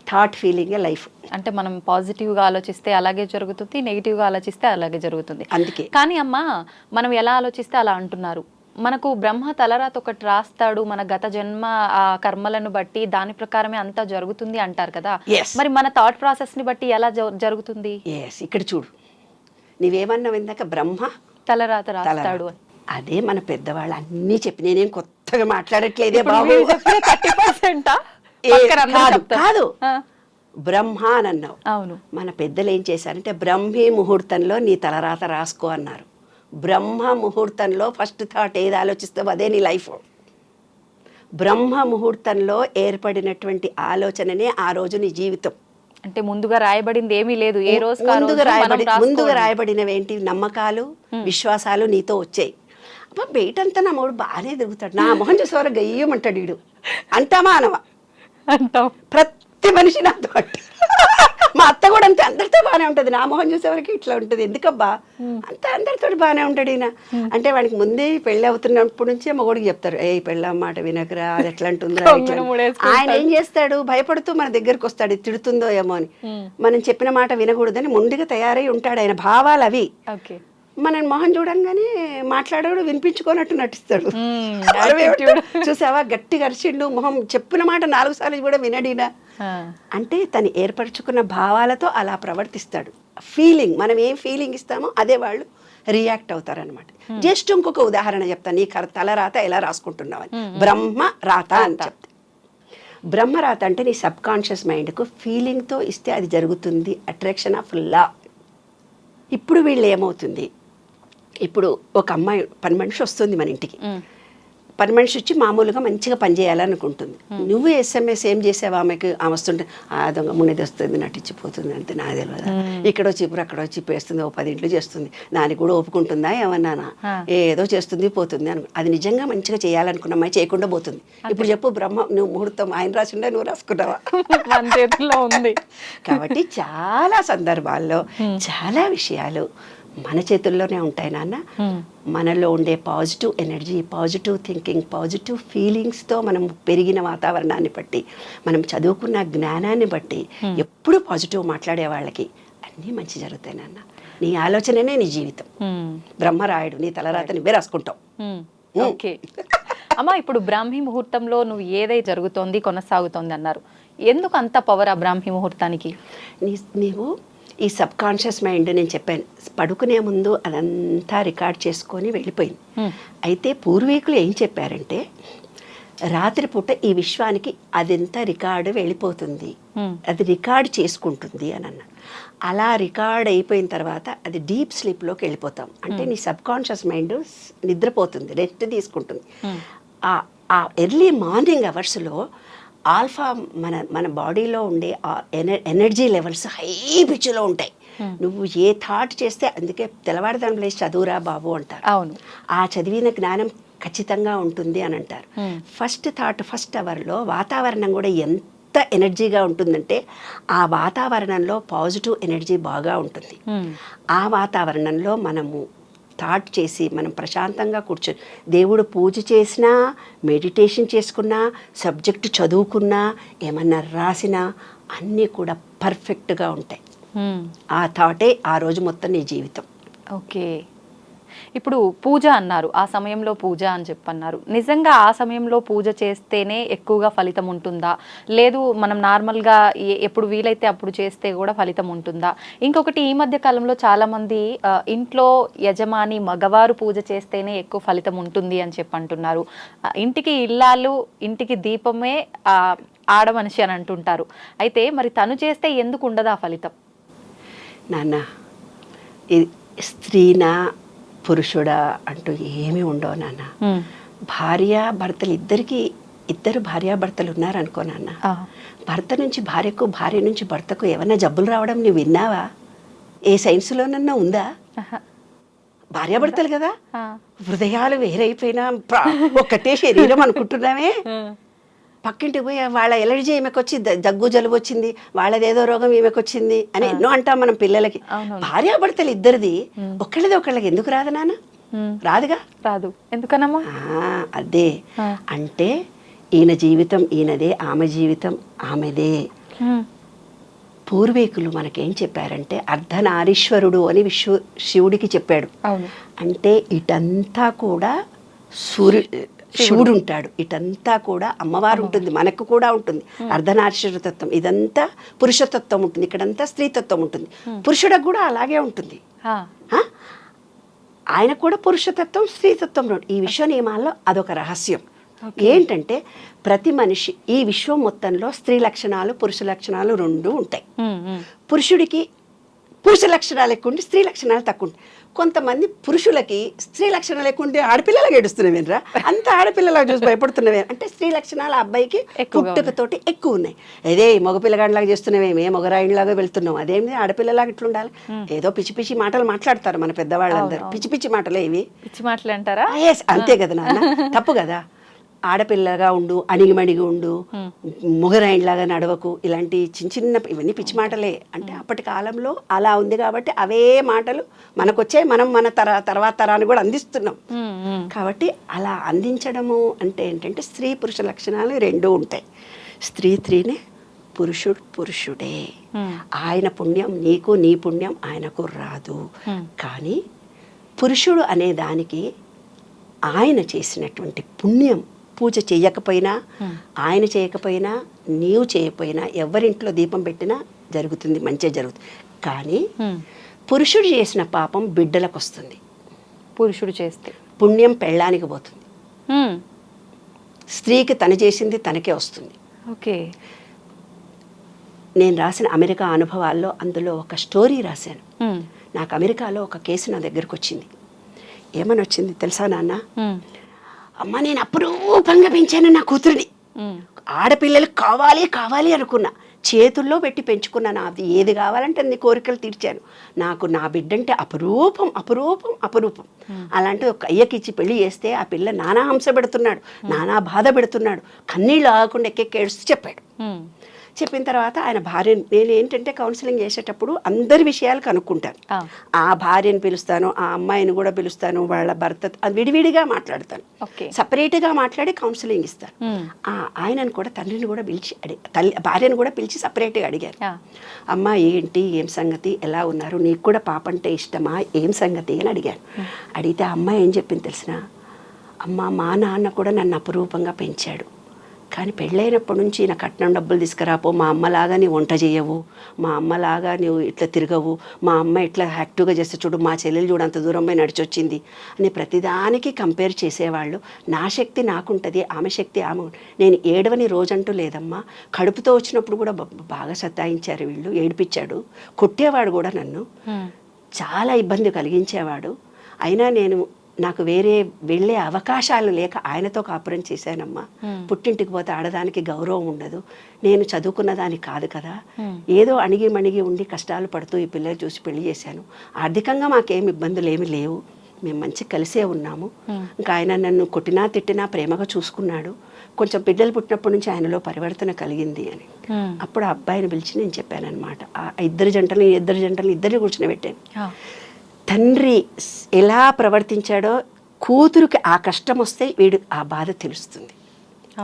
థాట్ ఫీలింగే లైఫ్. అంటే మనం పాజిటివ్గా ఆలోచిస్తే అలాగే జరుగుతుంది, నెగిటివ్గా ఆలోచిస్తే అలాగే జరుగుతుంది. అందుకే కానీ అమ్మ, మనం ఎలా ఆలోచిస్తే అలా అంటున్నారు. మనకు బ్రహ్మ తలరాత ఒకటి రాస్తాడు, మన గత జన్మ ఆ కర్మలను బట్టి దాని ప్రకారమే అంతా జరుగుతుంది అంటారు కదా. మరి మన థాట్ ప్రాసెస్ని బట్టి ఎలా జరుగుతుంది? ఇక్కడ చూడు, నీవేమన్నావు ఇందాక, బ్రహ్మ తలరాత రాస్తాడు. అదే మన పెద్దవాళ్ళు అన్నీ చెప్పి, నేనేం కొత్తగా మాట్లాడట్లేదే బాబు. 30% కాదు, బ్రహ్మ అని అన్నావు. అవును. మన పెద్దలు ఏం చేశారంటే బ్రహ్మీ ముహూర్తంలో నీ తలరాత రాసుకో అన్నారు. బ్రహ్మ ముహూర్తంలో ఫస్ట్ థాట్ ఏది ఆలోచిస్తావు అదే నీ లైఫ్. బ్రహ్మ ముహూర్తంలో ఏర్పడినటువంటి ఆలోచననే ఆ రోజు నీ జీవితం. అంటే ముందుగా రాయబడింది ఏమీ లేదు, ఏ రోజు ముందుగా రాయబడినవి ఏంటి? నమ్మకాలు, విశ్వాసాలు నీతో వచ్చాయి. అబ్బా బయటంతా నా మూడు బాగానే తిరుగుతాడు, నా మొహం చూసేవారు గయ్యమంటాడు వీడు అంటామా అనవా? అంటాం. ప్రతి మనిషి నాతో మా అత్త కూడా అంతే, అందరితో బాగానే ఉంటుంది, నా మొహం చూసేవరకు ఇట్లా ఉంటుంది. ఎందుకబ్బా అంత అందరితో బాగానే ఉంటాడు ఈయన అంటే వాడికి ముందే పెళ్ళి అవుతున్నప్పటి నుంచే మగోడికి చెప్తారు, ఏ పెళ్ళ మాట వినకరా, అది ఎట్లా అంటుందిరా. ఆయన ఏం చేస్తాడు, భయపడుతూ మన దగ్గరకు వస్తాడు, తిడుతుందో ఏమో అని. మనం చెప్పిన మాట వినకూడదని ముందుగా తయారై ఉంటాడు. ఆయన భావాలు అవి. మన మొహం చూడంగానే మాట్లాడాడు, వినిపించుకోనట్టు నటిస్తాడు. చూసావా గట్టిగా అరిచిండు, మొహం చెప్పిన మాట 4 సార్లు కూడా వినడినా అంటే తను ఏర్పరచుకున్న భావాలతో అలా ప్రవర్తిస్తాడు. ఫీలింగ్, మనం ఏం ఫీలింగ్ ఇస్తామో అదే వాళ్ళు రియాక్ట్ అవుతారనమాట. జస్ట్ ఇంకొక ఉదాహరణ చెప్తాను, నీ తలరాత ఎలా రాసుకుంటున్నావని. బ్రహ్మ రాత అని చెప్తా. బ్రహ్మరాత అంటే నీ సబ్ కాన్షియస్ మైండ్కు ఫీలింగ్తో ఇస్తే అది జరుగుతుంది. Attraction of law. ఇప్పుడు వీళ్ళు ఏమవుతుంది, ఇప్పుడు ఒక అమ్మాయి పని మనిషి వస్తుంది మన ఇంటికి. పని మనిషి వచ్చి మామూలుగా మంచిగా పనిచేయాలనుకుంటుంది. నువ్వు SMS ఏం చేసావు ఆమెకు? ఆమె వస్తుంటే ఆ దొంగ మునిది వస్తుంది, నటించిపోతుంది అంటే నాకు తెలియదా, ఇక్కడో చిప్పుడు అక్కడో చిప్పేస్తుంది, 10 ఇంట్లు చేస్తుంది, దానికి కూడా ఒప్పుకుంటుందా ఏమన్నానా? ఏదో చేస్తుంది పోతుంది అను. అది నిజంగా మంచిగా చేయాలనుకున్న అమ్మాయి చేయకుండా పోతుంది. ఇప్పుడు చెప్పు, బ్రహ్మ నువ్వు ముహూర్తం ఆయన రాసిండే నువ్వు రాసుకున్నావా? ఉంది. కాబట్టి చాలా సందర్భాల్లో చాలా విషయాలు మన చేతుల్లోనే ఉంటాయి నాన్న. మనలో ఉండే positive energy, positive thinking, positive ఫీలింగ్స్తో మనం పెరిగిన వాతావరణాన్ని బట్టి, మనం చదువుకున్న జ్ఞానాన్ని బట్టి ఎప్పుడు పాజిటివ్ మాట్లాడే వాళ్ళకి అన్నీ మంచి జరుగుతాయి నాన్న. నీ ఆలోచననే నీ జీవితం. బ్రహ్మరాయుడు నీ తలరాత నువ్వే రాసుకుంటావు. ఓకే అమ్మ, ఇప్పుడు బ్రాహ్మీ ముహూర్తంలో నువ్వు ఏదైతే జరుగుతోంది కొనసాగుతోంది అన్నారు, ఎందుకు అంత పవర్ ఆ బ్రాహ్మీ ముహూర్తానికి? నీవు ఈ సబ్ కాన్షియస్ మైండ్, నేను చెప్పాను పడుకునే ముందు అదంతా రికార్డ్ చేసుకొని వెళ్ళిపోయింది. అయితే పూర్వీకులు ఏం చెప్పారంటే రాత్రిపూట ఈ విశ్వానికి అదంతా రికార్డు వెళ్ళిపోతుంది, అది రికార్డ్ చేసుకుంటుంది అని అన్నారు. అలా రికార్డ్ అయిపోయిన తర్వాత అది డీప్ స్లీప్లోకి వెళ్ళిపోతాం. అంటే నీ సబ్ కాన్షియస్ మైండ్ నిద్రపోతుంది, రెస్ట్ తీసుకుంటుంది. ఆ ఎర్లీ మార్నింగ్ అవర్స్లో ఆల్ఫా మన బాడీలో ఉండే ఎనర్జీ లెవెల్స్ హై పిచ్లో ఉంటాయి. నువ్వు ఏ థాట్ చేస్తే, అందుకే తెల్లవారుదాం లేచి చదువురా బాబు అంటారు. అవును, ఆ చదివిన జ్ఞానం ఖచ్చితంగా ఉంటుంది అని అంటారు. ఫస్ట్ థాట్, ఫస్ట్ అవర్లో వాతావరణం కూడా ఎంత ఎనర్జీగా ఉంటుందంటే ఆ వాతావరణంలో పాజిటివ్ ఎనర్జీ బాగా ఉంటుంది. ఆ వాతావరణంలో మనము థాట్ చేసి మనం ప్రశాంతంగా కూర్చొని దేవుడు పూజ చేసినా, మెడిటేషన్ చేసుకున్నా, సబ్జెక్టు చదువుకున్నా, ఏమన్నా రాసినా అన్నీ కూడా పర్ఫెక్ట్గా ఉంటాయి. ఆ థాటే ఆ రోజు మొత్తం నీ జీవితం. ఓకే, ఇప్పుడు పూజ అన్నారు, ఆ సమయంలో పూజ అని చెప్పన్నారు. నిజంగా ఆ సమయంలో పూజ చేస్తేనే ఎక్కువగా ఫలితం ఉంటుందా, లేదు మనం నార్మల్గా ఎప్పుడు వీలైతే అప్పుడు చేస్తే కూడా ఫలితం ఉంటుందా? ఇంకొకటి, ఈ మధ్య కాలంలో చాలామంది ఇంట్లో యజమాని మగవారు పూజ చేస్తేనే ఎక్కువ ఫలితం ఉంటుంది అని చెప్పి అంటున్నారు. ఇంటికి ఇల్లాలు, ఇంటికి దీపమే ఆడ మనిషి అని అంటుంటారు. అయితే మరి తను చేస్తే ఎందుకు ఉండదా ఫలితం? నాన్న, స్త్రీనా పురుషుడా అంటూ ఏమీ ఉండవు నాన్న. భార్యాభర్తలు ఇద్దరు భార్యాభర్తలు ఉన్నారనుకో నాన్న, భర్త నుంచి భార్యకు, భార్య నుంచి భర్తకు ఏమన్నా జబ్బులు రావడం నువ్వు విన్నావా? ఏ సైన్స్లోనన్నా ఉందా? భార్యాభర్తలు కదా, హృదయాలు వేరైపోయినా ఒక్కటే శరీరం అనుకుంటున్నామే. పక్కింటికి పోయి వాళ్ళ ఎలర్జీ ఈమెకొచ్చి దగ్గు జలుబు వచ్చింది, వాళ్ళదేదో రోగం ఈమెకొచ్చింది అని ఎన్నో అంటాం మనం పిల్లలకి. భార్యాభర్తలు ఇద్దరిది ఒకళ్ళది ఒకళ్ళకి ఎందుకు రాదు నాన్న? రాదుగా. రాదు. ఎందుకనమ్మా? అదే అంటే ఈయన జీవితం ఈయనదే, ఆమె జీవితం ఆమెదే. పూర్వీకులు మనకేం చెప్పారంటే అర్ధనారీశ్వరుడు అని శివుడికి చెప్పాడు. అంటే ఇటంతా కూడా శివుడు ఉంటాడు, ఇటంతా కూడా అమ్మవారు ఉంటుంది, మనకు కూడా ఉంటుంది అర్ధనారీశ్వర తత్వం. ఇదంతా పురుషతత్వం ఉంటుంది, ఇక్కడంతా స్త్రీతత్వం ఉంటుంది. పురుషుడికి కూడా అలాగే ఉంటుంది. ఆయన కూడా పురుషతత్వం స్త్రీతత్వం. ఈ విశ్వ నియమాల్లో అదొక రహస్యం ఏంటంటే ప్రతి మనిషి ఈ విశ్వం మొత్తంలో స్త్రీ లక్షణాలు పురుష లక్షణాలు రెండు ఉంటాయి. పురుషుడికి పురుష లక్షణాలు ఎక్కువ ఉండి స్త్రీ లక్షణాలు తక్కువ ఉంటాయి. కొంతమంది పురుషులకి స్త్రీ లక్షణాలు ఎక్కువ ఉంటే ఆడపిల్లలాగా ఏడుస్తున్నావేనరా, అంత ఆడపిల్లలాగా చూసి భయపడుతున్నావే అంటే స్త్రీ లక్షణాలు ఆ అబ్బాయికి పుట్టుకతోటి ఎక్కువ ఉన్నాయి. అదే మగపిల్లగాడిలాగా చేస్తున్నావేమే, మగరాయిలాగా వెళ్తున్నాం, అదేమి ఆడపిల్లలాగా ఇట్లా ఉండాలి. ఏదో పిచ్చి పిచ్చి మాటలు మాట్లాడతారు మన పెద్దవాళ్ళందరూ, పిచ్చి పిచ్చి మాటలే ఇవి. పిచ్చి మాటలు అంటారా? అంతే కదా నాన్న, తప్పు కదా. ఆడపిల్లగా ఉండు, అణిగిమణిగి ఉండు, మొగరాయిలాగా నడవకు, ఇలాంటి చిన్న చిన్న ఇవన్నీ పిచ్చి మాటలే. అంటే అప్పటి కాలంలో అలా ఉంది కాబట్టి అవే మాటలు మనకొచ్చే, మనం మన తర్వాత తరాన్ని కూడా అందిస్తున్నాం. కాబట్టి అలా అందించడము అంటే ఏంటంటే స్త్రీ పురుష లక్షణాలు రెండూ ఉంటాయి. స్త్రీనే, పురుషుడు పురుషుడే. ఆయన పుణ్యం నీకు, నీ పుణ్యం ఆయనకు రాదు. కానీ పురుషుడు అనే దానికి ఆయన చేసినటువంటి పుణ్యం, పూజ చేయకపోయినా, ఆయన చేయకపోయినా, నీవు చేయకపోయినా, ఎవరింట్లో దీపం పెట్టినా జరుగుతుంది, మంచిగా జరుగుతుంది. కానీ పురుషుడు చేసిన పాపం బిడ్డలకు వస్తుంది. పురుషుడు చేస్తే పుణ్యం పెళ్ళానికి పోతుంది. స్త్రీకి తను చేసింది తనకే వస్తుంది. ఓకే. నేను రాసిన అమెరికా అనుభవాల్లో అందులో ఒక స్టోరీ రాశాను. నాకు అమెరికాలో ఒక కేసు నా దగ్గరకు వచ్చింది. ఏమని వచ్చింది తెలుసా నాన్న? అమ్మ, నేను అపురూపంగా పెంచాను నా కూతురిని, ఆడపిల్లలు కావాలి కావాలి అనుకున్నా, చేతుల్లో పెట్టి పెంచుకున్నాను. అది ఏది కావాలంటే అన్ని కోరికలు తీర్చాను. నాకు నా బిడ్డంటే అపురూపం అపురూపం అపురూపం. అలాంటి ఒక అయ్యకి ఇచ్చి పెళ్లి చేస్తే ఆ పిల్ల నానా హంస పెడుతున్నాడు, నానా బాధ పెడుతున్నాడు, కన్నీళ్ళు ఆగకుండా ఎక్కేడుస్తూ చెప్పాడు. చెప్పిన తర్వాత ఆయన భార్య, నేను ఏంటంటే కౌన్సిలింగ్ చేసేటప్పుడు అందరి విషయాలు కనుక్కుంటాను. ఆ భార్యను పిలుస్తాను, ఆ అమ్మాయిని కూడా పిలుస్తాను, వాళ్ళ భర్త విడివిడిగా మాట్లాడతాను, సపరేట్గా మాట్లాడి కౌన్సిలింగ్ ఇస్తాను. ఆయనను కూడా, తండ్రిని కూడా పిలిచి భార్యను కూడా పిలిచి సపరేట్గా అడిగారు. అమ్మ ఏంటి, ఏం సంగతి, ఎలా ఉన్నారు, నీకు కూడా పాప అంటే ఇష్టమా, ఏం సంగతి అని అడిగాను. అడిగితే ఆ అమ్మాయి ఏం చెప్పింది తెలిసిన? అమ్మ, మా నాన్న కూడా నన్ను అపురూపంగా పెంచాడు, కానీ పెళ్ళైనప్పటి నుంచి నా కట్నం డబ్బులు తీసుకురాపో, మా అమ్మలాగా నీవు వంట చేయవు, మా అమ్మలాగా నువ్వు ఇట్లా తిరగవు, మా అమ్మ ఇట్లా యాక్టివ్గా చేస్తే చూడు, మా చెల్లెలు చూడు అంత దూరం పోయి నడిచొచ్చింది అని ప్రతిదానికి కంపేర్ చేసేవాళ్ళు. నా శక్తి నాకుంటుంది, ఆమె శక్తి ఆమె. నేను ఏడవని రోజంటూ లేదమ్మా. కడుపుతో వచ్చినప్పుడు కూడా బాగా సతాయించారు వీళ్ళు, ఏడిపించాడు, కొట్టేవాడు కూడా నన్ను, చాలా ఇబ్బంది కలిగించేవాడు. అయినా నాకు వేరే వెళ్ళే అవకాశాలు లేక ఆయనతో కాపురం చేశానమ్మా. పుట్టింటికి పోతే ఆడదానికి గౌరవం ఉండదు, నేను చదువుకున్న దానికి కాదు కదా, ఏదో అణిగి మణిగి ఉండి కష్టాలు పడుతూ ఈ పిల్లలు చూసి పెళ్లి చేశాను. ఆర్థికంగా మాకేం ఇబ్బందులు ఏమి లేవు, మేము మంచి కలిసే ఉన్నాము. ఇంకా ఆయన నన్ను కొట్టినా తిట్టినా ప్రేమగా చూసుకున్నాడు. కొంచెం బిడ్డలు పుట్టినప్పటి నుంచి ఆయనలో పరివర్తన కలిగింది అని. అప్పుడు ఆ అబ్బాయిని పిలిచి నేను చెప్పానమాట. ఆ ఇద్దరు జంటలు కూర్చుని పెట్టాను. తండ్రి ఎలా ప్రవర్తించాడో కూతురుకి ఆ కష్టం వస్తే వీడు ఆ బాధ తెలుస్తుంది.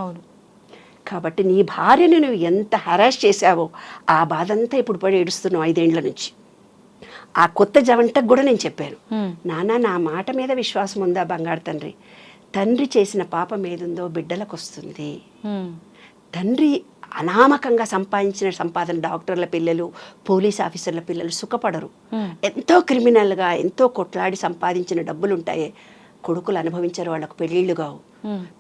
అవును. కాబట్టి నీ భార్యను నువ్వు ఎంత హరాస్ చేశావో ఆ బాధ అంతా ఇప్పుడు పడి ఏడుస్తున్నావు 5 ఏళ్ల నుంచి. ఆ కొత్త జవంటకు కూడా నేను చెప్పాను, నాన్న నా మాట మీద విశ్వాసం ఉందా బంగారు తండ్రి, తండ్రి చేసిన పాపం ఏదుందో బిడ్డలకు వస్తుంది. తండ్రి అనామకంగా సంపాదించిన సంపాదన, డాక్టర్ల పిల్లలు, పోలీస్ ఆఫీసర్ల పిల్లలు సుఖపడరు. ఎంతో క్రిమినల్గా ఎంతో కొట్లాడి సంపాదించిన డబ్బులు ఉంటాయే, కొడుకులు అనుభవించారు, వాళ్ళకు పెళ్ళిళ్ళు కావు.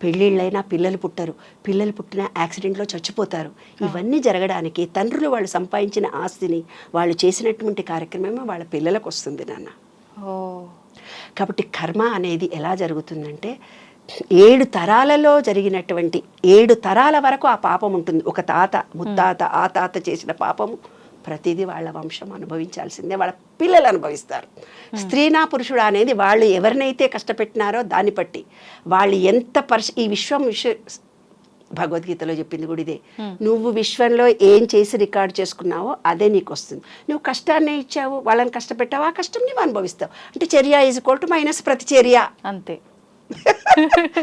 పెళ్ళిళ్ళైనా పిల్లలు పుట్టరు, పిల్లలు పుట్టిన యాక్సిడెంట్లో చచ్చిపోతారు. ఇవన్నీ జరగడానికి తండ్రులు వాళ్ళు సంపాదించిన ఆస్తిని, వాళ్ళు చేసినటువంటి కార్యక్రమమే వాళ్ళ పిల్లలకు వస్తుంది నాన్న. కాబట్టి కర్మ అనేది ఎలా జరుగుతుందంటే 7 తరాలలో జరిగినటువంటి 7 తరాల వరకు ఆ పాపం ఉంటుంది. ఒక తాత ముత్తాత ఆ తాత చేసిన పాపము ప్రతిదీ వాళ్ళ వంశం అనుభవించాల్సిందే, వాళ్ళ పిల్లలు అనుభవిస్తారు. స్త్రీనా పురుషుడా అనేది వాళ్ళు ఎవరినైతే కష్టపెట్టినారో దాన్ని బట్టి వాళ్ళు ఎంత ఈ విశ్వ భగవద్గీతలో చెప్పింది కూడా ఇదే. నువ్వు విశ్వంలో ఏం చేసి రికార్డ్ చేసుకున్నావో అదే నీకు వస్తుంది. నువ్వు కష్టాన్ని ఇచ్చావు, వాళ్ళని కష్టపెట్టావు, ఆ కష్టం నువ్వు అనుభవిస్తావు. అంటే చర్య ఈజ్ ఈక్వల్ టు మైనస్ ప్రతిచర్య. అంతే.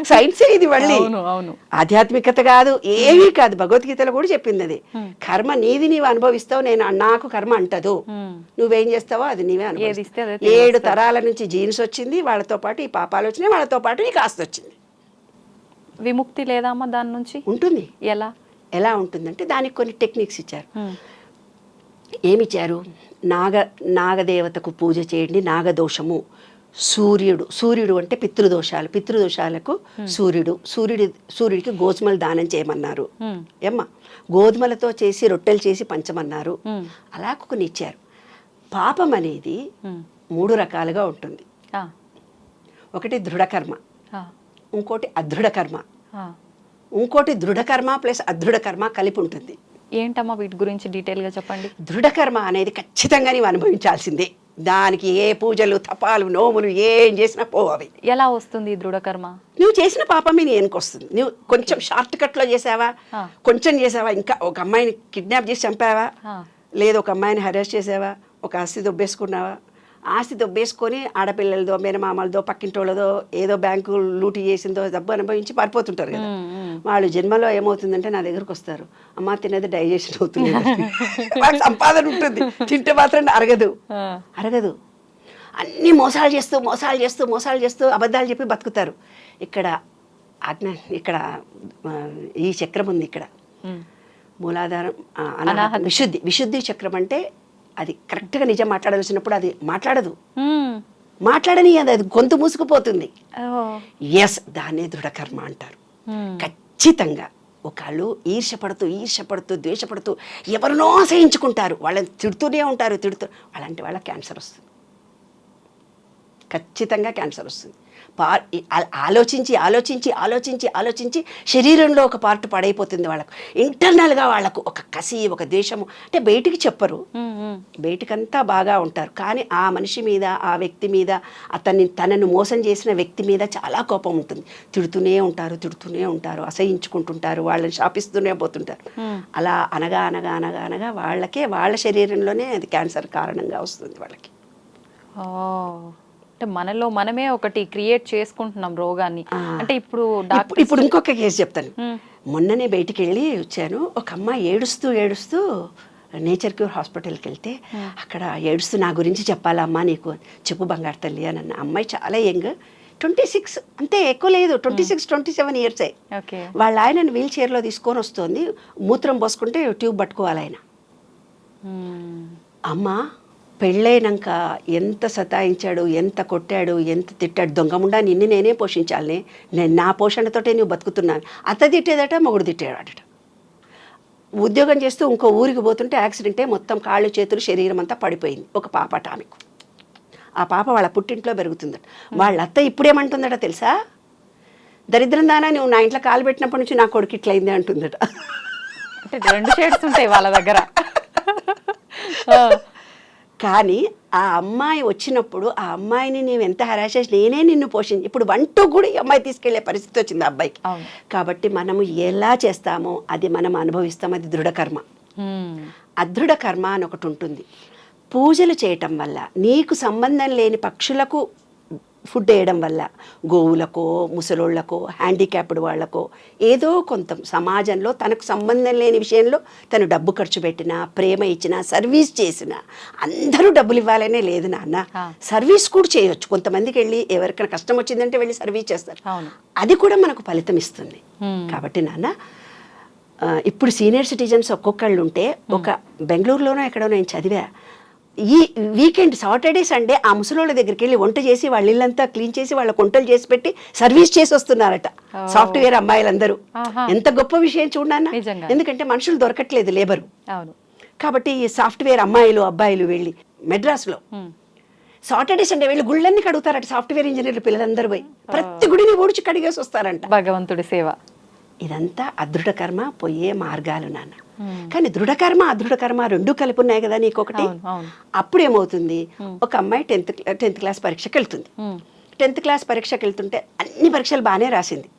సైన్సే ఇది. మళ్ళీ అవును, ఆధ్యాత్మికత కాదు, ఏమీ కాదు. భగవద్గీతలో కూడా చెప్పింది అది. కర్మ నీది నీవు అనుభవిస్తావు, నాకు కర్మ అంటదు. నువ్వేం చేస్తావో అది నీవే అనుభవిస్తావు. 7 తరాల నుంచి జీన్స్ వచ్చింది, వాళ్ళతో పాటు ఈ పాపాలు వచ్చినాయి, వాళ్ళతో పాటు నీకు ఆస్తి వచ్చింది. విముక్తి లేదమ్మా దాని నుంచి? ఉంటుంది. ఎలా ఉంటుందంటే దానికి కొన్ని టెక్నిక్స్ ఇచ్చారు. ఏమిచ్చారు? నాగదేవతకు పూజ చేయండి, నాగదోషము. సూర్యుడు అంటే పితృదోషాలకు సూర్యుడికి గోధుమలు దానం చేయమన్నారు. ఏమ్మా, గోధుమలతో చేసి రొట్టెలు చేసి పంచమన్నారు. అలా కొన్ని ఇచ్చారు. పాపం అనేది 3 రకాలుగా ఉంటుంది. ఒకటి దృఢకర్మ, ఇంకోటి అదృఢకర్మ, ఇంకోటి దృఢకర్మ ప్లస్ అదృఢకర్మ కలిపి ఉంటుంది. ఏంటమ్మా వీటి గురించి డీటెయిల్గా చెప్పండి. దృఢకర్మ అనేది ఖచ్చితంగా నీవు అనుభవించాల్సిందే. దానికి ఏ పూజలు తపాలు నోములు ఏం చేసినా పోవవి. ఎలా వస్తుంది దృఢకర్మ? నువ్వు చేసిన పాపమే నీ వెనకొస్తుంది. నువ్వు కొంచెం షార్ట్ కట్లో చేసావా, కొంచెం చేసావా, ఇంకా ఒక అమ్మాయిని కిడ్నాప్ చేసి చంపావా, లేదు ఒక అమ్మాయిని హెరాస్ చేసావా, ఒక ఆస్తి దొబ్బేసుకున్నావా, ఆస్తి దొబ్బేసుకొని ఆడపిల్లలదో మేనమామలదో పక్కింటోళ్ళదో ఏదో బ్యాంకు లూటీ చేసిందో డబ్బు అనుభవించి పారిపోతుంటారు కదా. వాళ్ళు జన్మలో ఏమవుతుందంటే నా దగ్గరకు వస్తారు, అమ్మ తినేది డైజెషన్ అవుతుంది, వాళ్ళకి సంపాదన ఉంటుంది, తింటే మాత్రం అరగదు. అన్ని మోసాలు చేస్తూ అబద్ధాలు చెప్పి బతుకుతారు. ఇక్కడ ఈ చక్రం ఉంది, ఇక్కడ మూలాధారం విశుద్ధి చక్రం. అంటే అది కరెక్ట్గా నిజం మాట్లాడాల్సినప్పుడు అది మాట్లాడని అది గొంతు మూసుకుపోతుంది. ఎస్, దాన్నే దృఢకర్మ అంటారు. ఖచ్చితంగా ఒకళ్ళు ఈర్షపడుతూ ద్వేషపడుతూ ఎవరినో అసహించుకుంటారు, వాళ్ళని తిడుతూనే ఉంటారు. అలాంటి వాళ్ళకి క్యాన్సర్ వస్తుంది, ఖచ్చితంగా క్యాన్సర్ వస్తుంది. ఆలోచించి శరీరంలో ఒక పార్ట్ పడైపోతుంది వాళ్ళకు. ఇంటర్నల్గా వాళ్ళకు ఒక కసి, ఒక ద్వేషము. అంటే బయటికి చెప్పరు, బయటికంతా బాగా ఉంటారు, కానీ ఆ మనిషి మీద, ఆ వ్యక్తి మీద, తనను మోసం చేసిన వ్యక్తి మీద చాలా కోపం ఉంటుంది. తిడుతూనే ఉంటారు, అసహించుకుంటుంటారు, వాళ్ళని శాపిస్తూనే పోతుంటారు. అలా అనగా వాళ్ళ శరీరంలోనే అది క్యాన్సర్ కారణంగా వస్తుంది వాళ్ళకి. అంటే మనలో మనమే ఒకటి క్రియేట్ చేసుకుంటున్నాం రోగాన్ని. అంటే ఇప్పుడు ఇంకొక కేసు చెప్తాను. మొన్ననే బయటికి వెళ్ళి వచ్చాను. ఒక అమ్మాయి ఏడుస్తూ నేచర్ క్యూర్ హాస్పిటల్కి వెళ్తే అక్కడ ఏడుస్తూ నా గురించి చెప్పాలమ్మా నీకు, చెప్పు బంగారు తల్లి అని అన్న. అమ్మాయి చాలా యంగ్, 26, అంతే, ఎక్కువ లేదు, 26-27 years. వాళ్ళ ఆయనను వీల్ చైర్లో తీసుకొని వస్తుంది. మూత్రం పోసుకుంటే ట్యూబ్ పట్టుకోవాలి ఆయన. అమ్మ పెళ్ళైనాక ఎంత సతాయించాడు, ఎంత కొట్టాడు, ఎంత తిట్టాడు. దొంగముండా నిన్ను నేనే పోషించాలని, నా పోషణతోటే నువ్వు బతుకుతున్నాను. అత్త తిట్టేదట, మొగుడు తిట్టేవాడట. ఉద్యోగం చేస్తూ ఇంకో ఊరికి పోతుంటే యాక్సిడెంటే, మొత్తం కాళ్ళు చేతులు శరీరం అంతా పడిపోయింది. ఒక పాప ఆమెకు. ఆ పాప వాళ్ళ పుట్టింట్లో పెరుగుతుందట. వాళ్ళ అత్త ఇప్పుడేమంటుందట తెలుసా? దరిద్రం దానా, నువ్వు నా ఇంట్లో కాలు పెట్టినప్పటి నుంచి నా కొడుకు ఇట్లయింది అంటుందట. అంటే 2 షేడ్స్ ఉంటాయి వాళ్ళ దగ్గర. కానీ ఆ అమ్మాయి వచ్చినప్పుడు ఆ అమ్మాయిని నీవు ఎంత హెరాస్ చేసి నేనే నిన్ను పోషించి, ఇప్పుడు 1-2 కూడా ఈ అమ్మాయి తీసుకెళ్లే పరిస్థితి వచ్చింది ఆ అబ్బాయికి. కాబట్టి మనము ఎలా చేస్తామో అది మనం అనుభవిస్తాం. అది దృఢకర్మ. అదృఢకర్మ అని ఒకటి ఉంటుంది. పూజలు చేయటం వల్ల, నీకు సంబంధం లేని పక్షులకు ఫుడ్ వేయడం వల్ల, గోవులకో, ముసలోళ్లకో, హ్యాండిక్యాప్డ్ వాళ్లకో, ఏదో కొంత సమాజంలో తనకు సంబంధం లేని విషయంలో తను డబ్బు ఖర్చు పెట్టినా, ప్రేమ ఇచ్చినా, సర్వీస్ చేసినా, అందరూ డబ్బులు ఇవ్వాలనే లేదు నాన్న, సర్వీస్ కూడా చేయొచ్చు. కొంతమందికి వెళ్ళి ఎవరికైనా కష్టం వచ్చిందంటే వెళ్ళి సర్వీస్ చేస్తారు, అది కూడా మనకు ఫలితం ఇస్తుంది. కాబట్టి నాన్న, ఇప్పుడు సీనియర్ సిటిజన్స్ ఒక్కొక్కళ్ళు ఉంటే, ఒక బెంగళూరులోనో ఎక్కడో నేను చదివా, ఈ వీకెండ్ సాటర్డే సండే ఆ ముసలోళ్ళ దగ్గరికి వెళ్ళి వంట చేసి వాళ్ళ ఇల్లంతా క్లీన్ చేసి వాళ్ళ వంటలు చేసి పెట్టి సర్వీస్ చేసి వస్తున్నారట సాఫ్ట్వేర్ అమ్మాయిలందరూ. ఎంత గొప్ప విషయం చూడన్నా. ఎందుకంటే మనుషులు దొరకట్లేదు, లేబరు. కాబట్టి ఈ సాఫ్ట్వేర్ అమ్మాయిలు అబ్బాయిలు వెళ్ళి మెడ్రాస్లో సాటర్డే సండే వెళ్ళి గుళ్ళన్నీ కడుగుతారట సాఫ్ట్వేర్ ఇంజనీర్లు పిల్లలందరూ పోయి ప్రతి గుడిని ఊడ్చి కడిగేసి వస్తారంట. భగవంతుడి సేవ. ఇదంతా అదృఢ కర్మ పోయే మార్గాలు నాన్న. కానీ దృఢకర్మ అదృఢ కర్మ రెండు కలిపి ఉన్నాయి కదా నీకొకటి. అప్పుడు ఏమవుతుంది, ఒక అమ్మాయి 10th క్లాస్ పరీక్షకి వెళ్తుంది. 10th క్లాస్ పరీక్షకి వెళ్తుంటే అన్ని పరీక్షలు బాగానే రాసింది.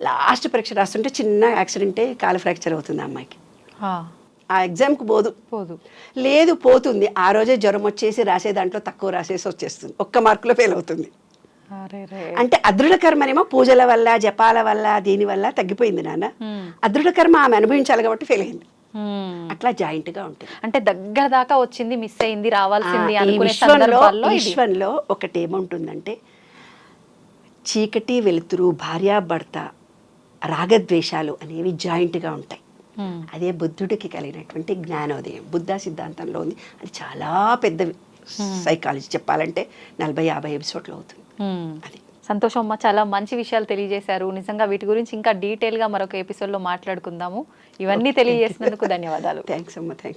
లాస్ట్ పరీక్ష రాస్తుంటే చిన్న యాక్సిడెంటే కాలు ఫ్రాక్చర్ అవుతుంది ఆ అమ్మాయికి. ఆ ఎగ్జామ్కి పోదు లేదు, పోతుంది. ఆ రోజే జ్వరం వచ్చేసి రాసే దాంట్లో తక్కువ రాసేసి వచ్చేస్తుంది, 1 మార్కులో ఫెయిల్ అవుతుంది. అంటే అదృఢ కర్మనేమో పూజల వల్ల జపాల వల్ల దీని వల్ల తగ్గిపోయింది నాన్న. అదృఢ కర్మ ఆమె అనుభవించాలి కాబట్టి ఫెయిల్ అయింది. అట్లా జాయింట్ గా ఉంటుంది. అంటే దగ్గర దాకా వచ్చింది, మిస్ అయింది, రావాల్సింది విశ్వంలో ఒకటి ఏముంటుందంటే చీకటి వెలుతురు, భార్యాభర్త, రాగద్వేషాలు అనేవి జాయింట్ గా ఉంటాయి. అదే బుద్ధుడికి కలిగినటువంటి జ్ఞానోదయం బుద్ధ సిద్ధాంతంలో ఉంది. అది చాలా పెద్ద సైకాలజీ, చెప్పాలంటే 40-50 ఎపిసోడ్లు అవుతుంది. అది సంతోషం అమ్మ, చాలా మంచి విషయాలు తెలియజేశారు. నిజంగా వీటి గురించి ఇంకా డీటెయిల్గా మరొక ఎపిసోడ్లో మాట్లాడుకుందాము. ఇవన్నీ తెలియజేసినందుకు ధన్యవాదాలు. థ్యాంక్స్ అమ్మ. థ్యాంక్